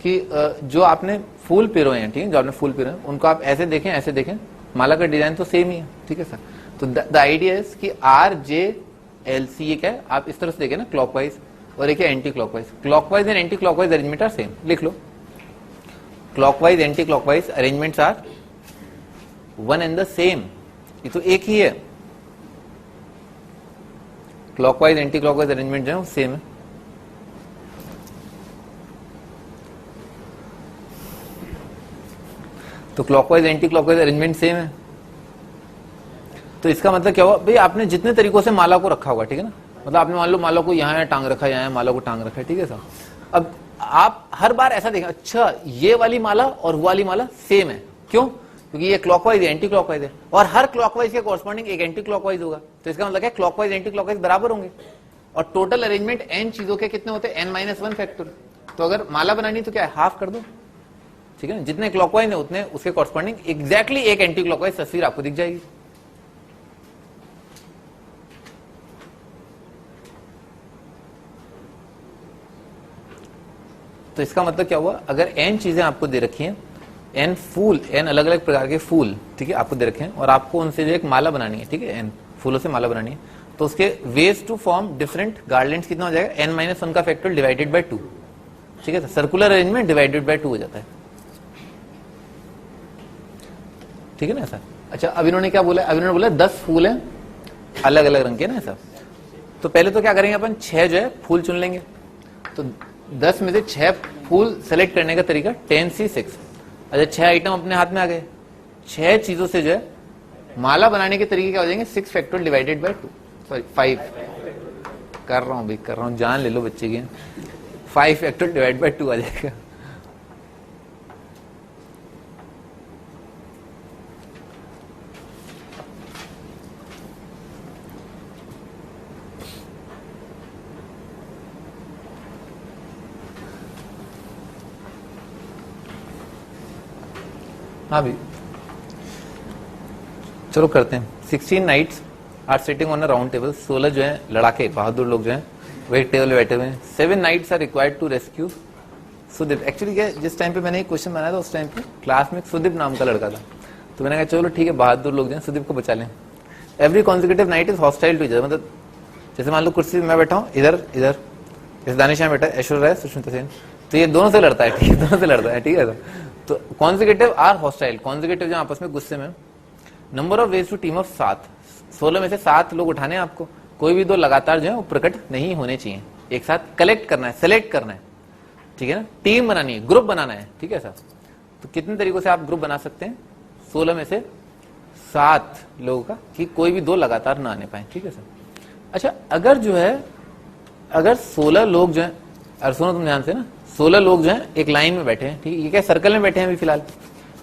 कि जो आपने फूल पिरोए हैं, ठीक है, जो आपने फूल पिरोए हैं, उनको आप ऐसे देखें, ऐसे देखें, माला का डिजाइन तो सेम ही है, ठीक है सर। तो द आइडिया इज कि RJLC ये क्या है, आप इस तरह से देखें ना, क्लॉकवाइज, और एक है anti clockwise. Clockwise and anti clockwise arrangement are same, लिख लो, clockwise anti clockwise arrangements are one and the same, ये तो एक ही है, क्लॉकवाइज एंटी क्लॉकवाइज अरेंजमेंट जो है वो सेम है। तो clockwise anti clockwise arrangement same है। तो इसका मतलब क्या हुआ भाई, आपने जितने तरीकों से माला को रखा होगा, ठीक है ना, मतलब आपने मान लो माला को यहाँ टांग रखा है, यहाँ माला को टांग रखा है, ठीक है सर। अब आप हर बार ऐसा देखें, अच्छा ये वाली माला और वो वाली माला सेम है, क्यों? क्योंकि ये क्लॉकवाइज है, एंटी क्लॉकवाइज है, और हर क्लॉकवाइज के कॉरस्पॉन्डिंग एक एंटी क्लॉकवाइज होगा। तो इसका मतलब है क्लॉकवाइज एंटी क्लॉकवाइज बराबर होंगे, और टोटल अरेंजमेंट एन चीजों के कितने होते हैं, n-1 फैक्टर। तो अगर माला बनानी तो क्या है, हाफ कर दो, ठीक है ना, जितने क्लॉकवाइज है उतने उसके कॉरस्पॉन्डिंग एग्जैक्टली एक एंटी क्लॉकवाइज तस्वीर आपको दिख जाएगी। तो इसका मतलब क्या हुआ, अगर n चीजें आपको दे रखी हैं, n फूल, n अलग अलग प्रकार के फूल, ठीक है, आपको दे रखे हैं, और आपको उनसे जो एक माला बनानी है, ठीक है, n फूलों से माला बनानी है, तो उसके ways to form different garlands कितना हो जाएगा, n-1 का फैक्टर डिवाइडेड बाय 2, ठीक है, सर्कुलर अरेंजमेंट डिवाइडेड बाय 2 हो जाता है, ठीक है ना ऐसा। अच्छा, अब इन्होंने क्या बोला, अब इन्होंने बोला 10 फूल हैं अलग अलग रंग के ना ऐसा। तो पहले तो क्या करेंगे अपन, 6 जो है फूल चुन लेंगे। तो 10 में से 6 फूल सेलेक्ट करने का तरीका 10C6। अच्छा, 6 आइटम अपने हाथ में आ गए, 6 चीजों से जो है माला बनाने के तरीके क्या हो जाएंगे, 6 फैक्टर डिवाइडेड बाय 2, सॉरी 5 कर रहा हूं भाई, कर रहा हूं, जान ले लो बच्चे की, 5 फैक्टर डिवाइड बाय 2 आ जाएगा। हाँ भी, चलो करते हैं। 16 knights are sitting on a round table, 16 जो है लड़ाके बहादुर लोग जो हैं वही टेबल बैठे हुए हैं। 7 knights are required to rescue Sudeep. Actually क्या, जिस टाइम पे मैंने एक क्वेश्चन बनाया था उस टाइम पे क्लास में सुदीप नाम का लड़का था, तो मैंने कहा चलो ठीक है, बहादुर लोग जो हैं सुदीप को बचा लें। Every consecutive knight is hostile to each, मतलब जैसे मान लो कुर्सी मैं बैठा हूँ इधर, इधर जैसे दानिश यहाँ बैठा है, ऐश्वर्या राय, सुष्मिता सेन, तो ये दोनों से लड़ता है, ठीक है, दोनों से लड़ता है, ठीक है। तो कॉन्सिक्यूटिव आर हॉस्टाइल, कॉन्सिक्यूटिव जो आपस में गुस्से में। Number of ways to team of 7, 16 में से 7 लोग उठाने हैं आपको, कोई भी 2 लगातार जो है वो प्रकट नहीं होने चाहिए, एक साथ कलेक्ट करना है, सेलेक्ट करना है, ठीक है ना, टीम बनानी है, ग्रुप बनाना है, ठीक है सर। तो कितने तरीकों से आप ग्रुप बना सकते हैं, 16 में से 7 लोगों का, कि कोई भी 2 लगातार ना आने पाए, ठीक है सर। अच्छा, अगर जो है, अगर 16 लोग जो है, और सुनो तुम ध्यान से ना, 16 लोग जो हैं एक लाइन में बैठे हैं, ठीक है, ये क्या सर्कल में बैठे हैं अभी फिलहाल।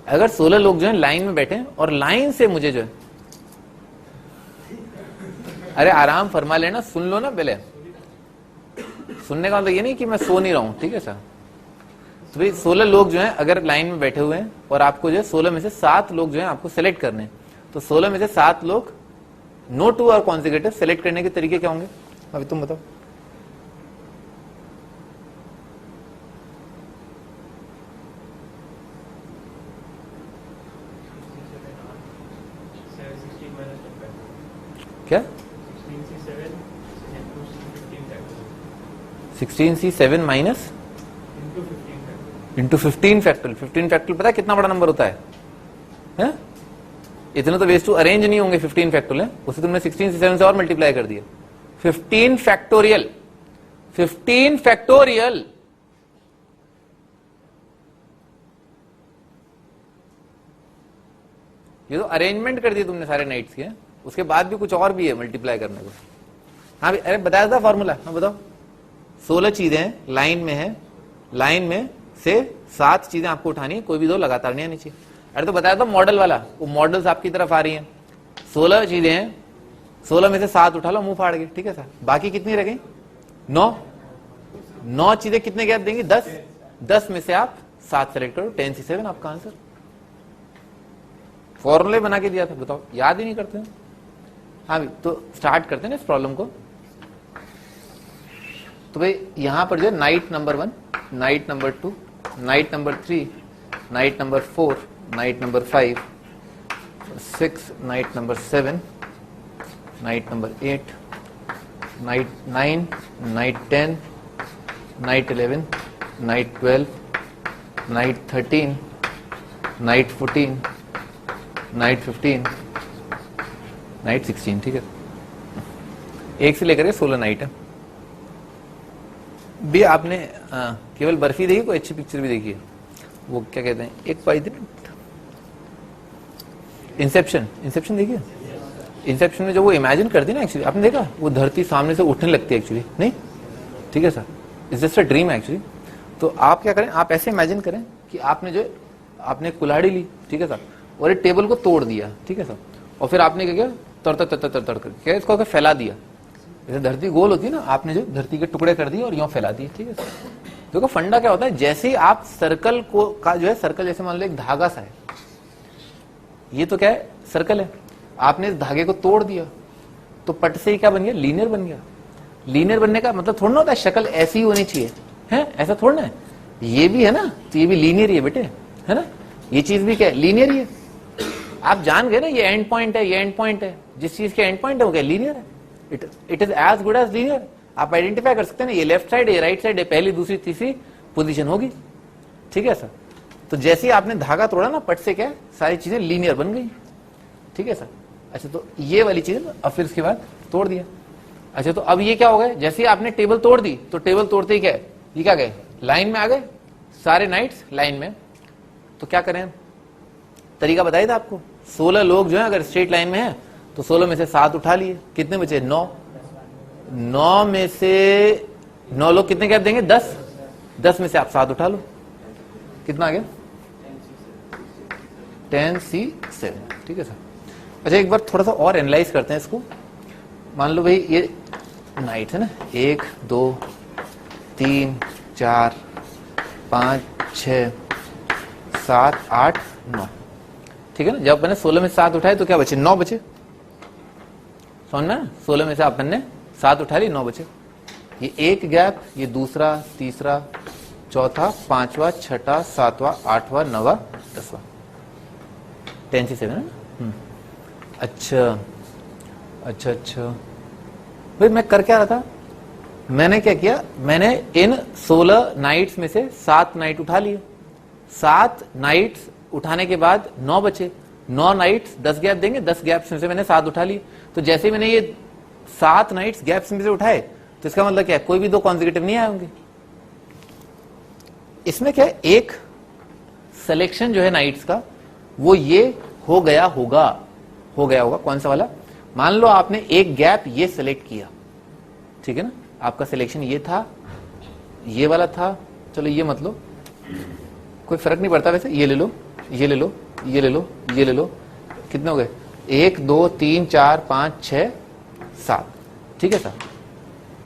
अगर 16 लोग जो हैं लाइन में बैठे हैं और लाइन से मुझे जो है, अरे आराम फरमा लेना, सुन लो ना पहले, सुनने का मतलब ये नहीं कि मैं सो नहीं रहा हूं, ठीक है सर। तो भाई 16 लोग जो हैं अगर लाइन में बैठे हुए हैं और आपको जो है 16 में से 7 लोग जो हैं आपको सेलेक्ट करने हैं, तो 16 में से 7 लोग नो टू और कॉन्सिक्यूटिव सेलेक्ट करने के तरीके क्या होंगे, अभी तुम बताओ। क्या 16C7 minus into 15 factorial. 15 factorial पता है कितना बड़ा नंबर होता है? इतने तो वेज टू अरेंज नहीं होंगे 15 फैक्टोरियल, उसे तुमने 16C7 से और मल्टीप्लाई कर दिया। 15 फैक्टोरियल, 15 फैक्टोरियल, ये तो अरेंजमेंट कर दिए तुमने सारे नाइट्स के, उसके बाद भी कुछ और भी है मल्टीप्लाई करने को। हाँ भी, अरे बताया था फॉर्मूला, हाँ बताओ। 16 चीजें हैं लाइन में है, लाइन में से 7 चीजें आपको उठानी है, कोई भी 2 लगातार नहीं आनी चाहिए। अरे तो बताया था मॉडल वाला, वो मॉडल्स आपकी तरफ आ रही हैं। 16 चीजें हैं, 16 में से 7 उठा लो मुंह फाड़ के, ठीक है सर। बाकी कितनी रह गई? 9 चीजें कितने गैप देंगी? 10 में से आप 7 सेलेक्ट करो, 10C7 आपका आंसर। फॉर्मूले बना के दिया था, बताओ याद ही नहीं करते हैं। हाँ भी, तो स्टार्ट करते हैं इस प्रॉब्लम को। तो भाई यहां पर जो night number 1, night number 2, night number 3, night number 4, night number 5, 6, night number 7, night number 8, night 9, night 10, night 11, night 12, night 13, night 14, night 15, night 16, ठीक है। 1 से लेकर 16 नाइट है भी। आपने केवल बर्फी देखी, कोई अच्छी पिक्चर भी देखी है, वो क्या कहते हैं, एक पाई थी इंसेप्शन, इंसेप्शन देखिए। इंसेप्शन में जो वो इमेजिन करती है ना, एक्चुअली आपने देखा वो धरती सामने से उठने लगती है एक्चुअली, नहीं, ठीक है sir, it's just a dream actually. तो आप क्या करें, आप ऐसे इमेजिन करें कि आपने जो आपने कुल्हाड़ी ली, ठीक है सर, और एक टेबल को तोड़ दिया, ठीक है सर, और फिर आपने क्या किया, तड़ क्या इसको फैला दिया, जैसे धरती गोल होती है ना, आपने जो धरती के टुकड़े कर दिए और यूं फैला दिए, ठीक है सर। देखो फंडा क्या होता है, जैसे ही आप सर्कल को का जो है, सर्कल जैसे मान लो एक धागा सा है, ये तो क्या है, सर्कल है, आपने इस धागे को तोड़ दिया तो पट से ही क्या बन गया, लीनियर बन गया। लीनियर बनने का मतलब थोड़ा ना होता है शक्ल ऐसी ही होनी चाहिए, है ऐसा थोड़ा है, ये भी है ना, तो ये भी लीनियर ही है बेटे, है ना, ये चीज भी क्या है, लीनियर ही है। आप जान गए ना, ये एंड पॉइंट है, ये एंड पॉइंट है, जिस चीज के एंड पॉइंट है वो क्या, लीनियर है, it is as good as linear. आप आइडेंटिफाई कर सकते हैं ना, ये लेफ्ट साइड है, ये राइट साइड है, पहली दूसरी तीसरी पोजीशन होगी, ठीक है सर। तो जैसे ही आपने धागा तोड़ा ना, पट से क्या है, सारी चीजें लीनियर बन गई, ठीक है सर। अच्छा, तो ये वाली चीज, अब फिर उसके बाद तोड़ दिया। अच्छा, तो अब ये क्या हो गया, जैसे ही आपने टेबल तोड़ दी, तो टेबल तोड़ते ही क्या है, ये क्या गए, लाइन में आ गए, सारे नाइट्स लाइन में। तो क्या करें, तरीका बताया था आपको, 16 लोग जो है अगर स्ट्रेट लाइन में है तो 16 में से 7 उठा लिए, कितने बचे, 9 में से 9 लोग कितने गैप देंगे, 10 में से आप 7 उठा लो, कितना आ गया, 10C7, ठीक है सर। अच्छा, एक बार थोड़ा सा और एनालाइज करते हैं इसको। मान लो भाई ये नाइट है ना, 1 2 3 4 5 6 7 8 9, ठीक है ना। जब मैंने 16 में 7 उठाए तो क्या बचे, 9 बचे, समझ में ना, 16 में से आपने 7 उठा ली, 9 बचे। ये एक गैप, ये दूसरा, तीसरा, चौथा, पांचवा, छठा, सातवां, आठवां, 9वां, 10वां, 10C7 है ना। अच्छा अच्छा अच्छा, भाई मैं कर क्या रहा था, मैंने क्या किया, मैंने इन 16 नाइट्स में से 7 नाइट उठा लिए। 7 नाइट्स उठाने के बाद 9 बचे, 9 नाइट्स 10 गैप देंगे, 10 गैप्स में से मैंने 7 उठा लिए। तो जैसे मैंने ये 7 नाइट्स गैप्स में से उठाए, तो इसका मतलब क्या है, कोई भी 2 कॉन्सेक्यूटिव नहीं आए होंगे। इसमें क्या है, एक सिलेक्शन जो है नाइट्स का, वो ये हो गया होगा, कौन सा वाला, मान लो आपने एक गैप ये सिलेक्ट किया, ठीक है ना, आपका सिलेक्शन ये था, ये वाला था, चलो ये मत लो, कोई फर्क नहीं पड़ता वैसे, ये ले लो, ये ले लो, ये ले लो, ये ले लो, कितने हो गए, 1 2 3 4 5 6 7, ठीक है सर।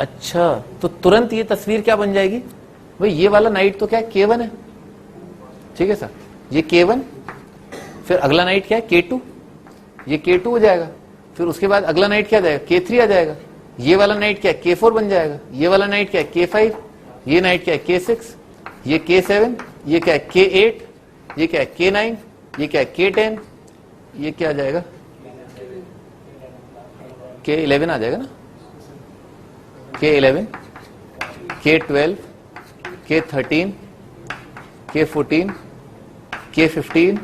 अच्छा, तो तुरंत ये तस्वीर क्या बन जाएगी भाई, ये वाला नाइट तो क्या है, K1 है, ठीक है सर, ये K1, फिर अगला नाइट क्या है, K2, ये K2 हो जाएगा, फिर उसके बाद अगला नाइट क्या आ जाएगा, K3 आ जाएगा, ये वाला नाइट क्या है, K4 बन जाएगा, ये वाला नाइट क्या है, K5, ये नाइट क्या है, K6, ये K7, ये क्या है, K8, ये क्या है, K9, ये क्या है, K10, ये क्या आ जाएगा, K11 आ जाएगा ना, K11, K12, K13, K14, K15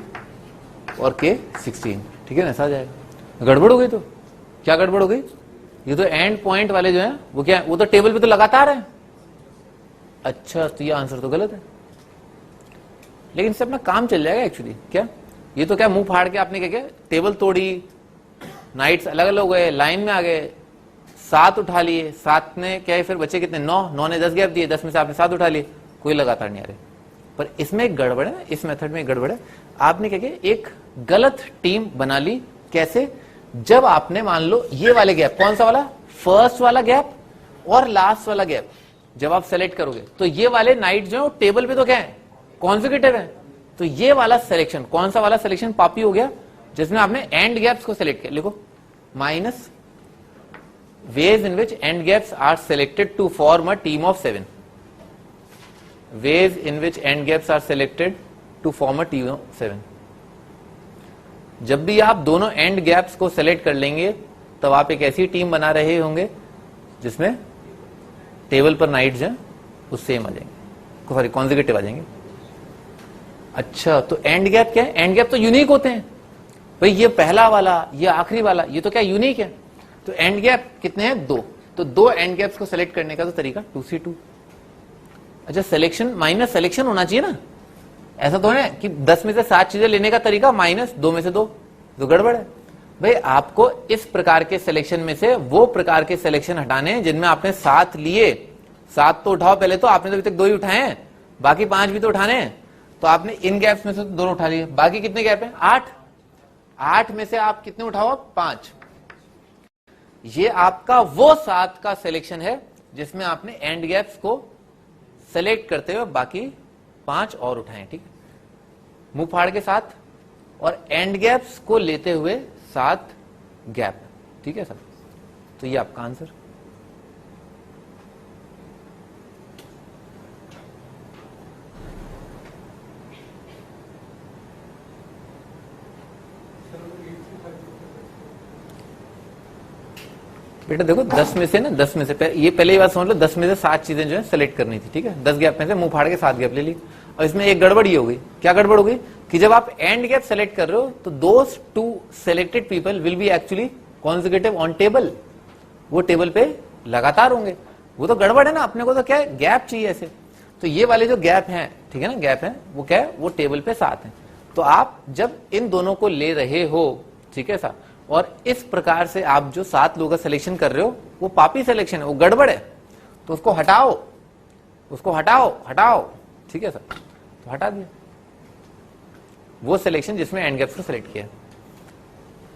और K16, ठीक है ना, ऐसा आ जाएगा। गड़बड़ हो गई, तो क्या गड़बड़ हो गई, ये तो एंड पॉइंट वाले जो हैं वो क्या है, वो तो टेबल पे तो लगातार है। अच्छा, तो ये आंसर तो गलत है, लेकिन इससे अपना काम चल जाएगा एक्चुअली। क्या ये तो क्या मुंह फाड़ के आपने क्या किया, टेबल तोड़ी, नाइट्स अलग अलग हो गए, लाइन में आ गए, 7 उठा लिए, 7 ने क्या है, फिर बचे कितने, 9 ने 10 गैप दिए, 10 में से आपने 7 उठा लिए, कोई लगातार नहीं आ रहे। पर इसमें एक गड़बड़ है, इस मेथड में एक गड़बड़ है, आपने क्या किया, एक गलत टीम बना ली। कैसे, जब आपने मान लो ये वाले गैप, कौन सा वाला, फर्स्ट वाला गैप और लास्ट वाला गैप जब आप सेलेक्ट करोगे, तो ये वाले नाइट जो है टेबल पे तो क्या है, कॉन्सेक्यूटिव है, तो ये वाला सिलेक्शन, कौन सा वाला सिलेक्शन पापी हो गया, जिसमें आपने एंड गैप्स को सिलेक्ट किया। लिखो, minus ways in which end gaps are selected to form a team of 7, ways in which end gaps are selected to form a team of 7। जब भी आप दोनों एंड गैप्स को सेलेक्ट कर लेंगे, तब आप एक ऐसी टीम बना रहे होंगे जिसमें टेबल पर नाइट्स हैं वो सेम आ जाएंगे, सॉरी कॉन्सेक्यूटिव आ जाएंगे। अच्छा, तो एंड गैप क्या है, एंड गैप तो यूनिक होते हैं भाई, ये पहला वाला, ये आखिरी वाला, ये तो क्या यूनिक है। तो एंड गैप कितने हैं, 2, तो 2 एंड गैप्स को सेलेक्ट करने का तो तरीका 2C2। अच्छा, सिलेक्शन माइनस सिलेक्शन होना चाहिए ना, ऐसा तो है कि 10 में से 7 चीजें लेने का तरीका माइनस 2 में से 2, तो गड़बड़ है भाई। आपको इस प्रकार के सिलेक्शन में से वो प्रकार के सिलेक्शन हटाने जिनमें आपने 7 लिए, 7 तो उठाओ पहले, तो आपने तो अभी तक 2 ही उठाए हैं, बाकी 5 भी तो उठाने हैं, तो आपने इन गैप्स में से 2 उठा लिए, बाकी कितने गैप हैं, 8, 8 में से आप कितने उठाओ? 5। ये आपका वो 7 का सिलेक्शन है जिसमें आपने एंड गैप्स को सेलेक्ट करते हुए बाकी 5 और उठाए। ठीक है, मुंह फाड़ के 7 और एंड गैप्स को लेते हुए 7 गैप। ठीक है सर, तो ये आपका आंसर। बेटा देखो 10 में से ना, 10 में से ये पहले ही बात समझ लो, 10 में से 7 चीजें जो है सेलेक्ट करनी थी। ठीक है, 10 गैप में से मुंह फाड़ के 7 गैप ले ली। और इसमें एक गड़बड़ ये हो गई। क्या गड़बड़ हो गई? कि जब आप एंड गैप सेलेक्ट कर रहे हो तो दोस 2 selected people will be actually consecutive on table. वो टेबल पे लगातार होंगे। वो तो गड़बड़ है ना, अपने को तो क्या है, गैप चाहिए ऐसे। तो ये वाले जो गैप हैं, ठीक है ना, गैप है, वो क्या है, वो टेबल पे 7 है। तो आप जब इन दोनों को ले रहे हो, ठीक है साहब, और इस प्रकार से आप जो 7 लोगों का सिलेक्शन कर रहे हो वो पापी सिलेक्शन है, वो गड़बड़ है। तो उसको हटाओ, उसको हटाओ, हटाओ। ठीक है सर, तो हटा दिया वो सिलेक्शन जिसमें एंड गैप्स को सिलेक्ट किया।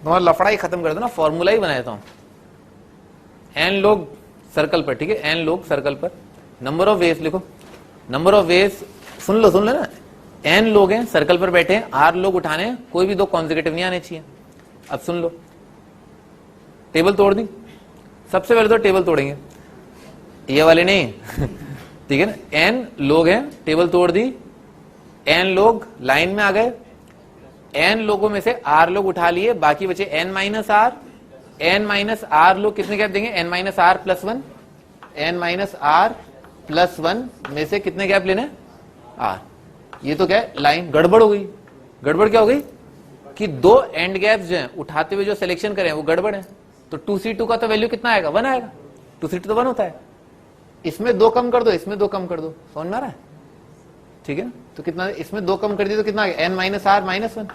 तुम्हारा लफड़ा ही खत्म कर दो ना, फॉर्मूला ही बनाया था। एन लोग सर्कल पर, ठीक है, एन लोग सर्कल पर, नंबर ऑफ वेज लिखो। नंबर ऑफ वेज सुन लो ना, एन लोग हैं सर्कल पर बैठे हैं, आर लोग उठाने हैं, कोई भी 2 कॉन्जिक्यूटिव नहीं आने चाहिए। अब सुन लो, टेबल तोड़ दी। सबसे पहले तो टेबल तोड़ेंगे, ये वाले नहीं ठीक है ना। एन लोग हैं, टेबल तोड़ दी, एन लोग लाइन में आ गए, एन लोगों में से आर लोग उठा लिए, बाकी बचे N minus R. N minus R लोग कितने गैप देंगे? N minus R plus 1। N minus R plus 1 में से कितने गैप लेने? आर। ये तो क्या है, लाइन गड़बड़ हो गई। गड़बड़ क्या हो गई कि 2 एंड गैप्स जो हैं उठाते हुए जो सिलेक्शन करें वो गड़बड़ है। तो 2C2 का तो वैल्यू कितना आएगा? 1 आएगा। 2C2 तो 1 होता है। इसमें 2 कम कर दो, इसमें 2 कम कर दो, समझ में आ रहा है? ठीक है ना, तो कितना, इसमें 2 कम कर दिए तो कितना आ गया? N minus R minus 1,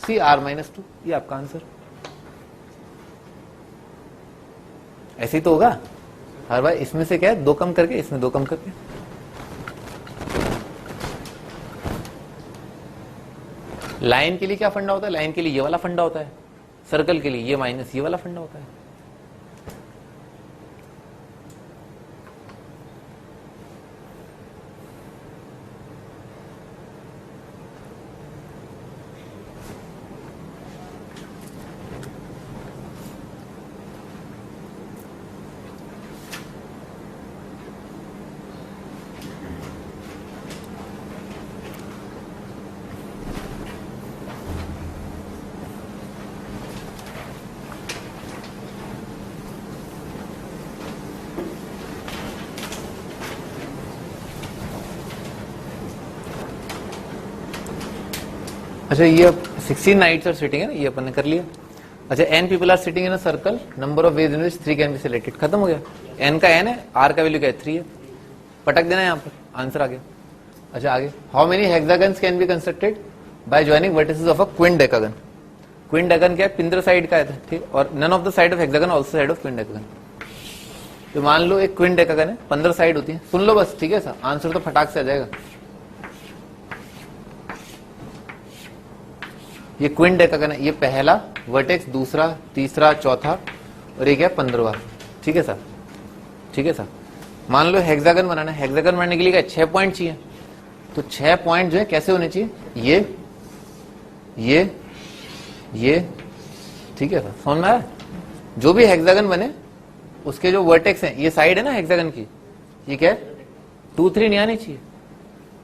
C R minus 2। ये आपका आंसर। ऐसे ही तो होगा हर बार। इसमें से क्या है, 2 कम करके, इसमें 2 कम करके। लाइन के लिए क्या फंडा होता है? लाइन के लिए ये वाला फंडा होता है, सर्कल के लिए ये माइनस ये वाला फंडा होता है। अच्छा, ये 16 नाइट्स आर सिटिंग है ना, ये अपन ने कर लिया। अच्छा, n people are sitting in a circle, number of ways in which 3 can be selected. खत्म हो गया। n का n है, r का वैल्यू क्या है? 3 है। पटक देना यहाँ पर, आंसर आ गया। अच्छा आगे, how many hexagons can be constructed by joining vertices of a quindecagon. Quindecagon क्या है? पिंदर साइड का है, ठीक, और none of the side of hexagon also side of quindecagon. तो मान लो एक क्विंडेकागन है, 15 साइड होती है। सुन लो बस, ठीक है सर, आंसर तो फटाक से आ जाएगा। ये क्विंडेकागन है, ये पहला वर्टेक्स, दूसरा, तीसरा, चौथा, और ये क्या है? 15वां। ठीक है सर, ठीक है सर। मान लो हेक्सागन बनाना है। हेक्सागन बनाने के लिए क्या 6 पॉइंट चाहिए। तो 6 पॉइंट जो है कैसे होने चाहिए? ये, ठीक है सर, समझ में आया? जो भी हेक्सागन बने उसके जो वर्टेक्स हैं, ये साइड है ना हेक्सागन की, ये क्या है? 2, 3 नहीं आनी चाहिए।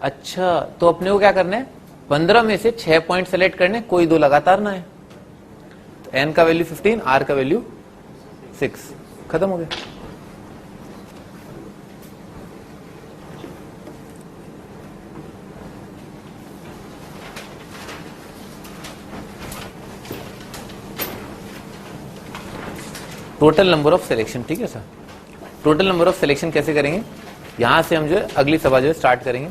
अच्छा, तो अपने को क्या करना है? 15 में से 6 पॉइंट सेलेक्ट करने, कोई 2 लगातार ना है। तो n का वैल्यू 15, r का वैल्यू 6। खत्म हो गया। टोटल नंबर ऑफ सिलेक्शन, ठीक है sir. Total number of selection कैसे करेंगे? यहां से हम जो है अगली सभा जो है स्टार्ट करेंगे।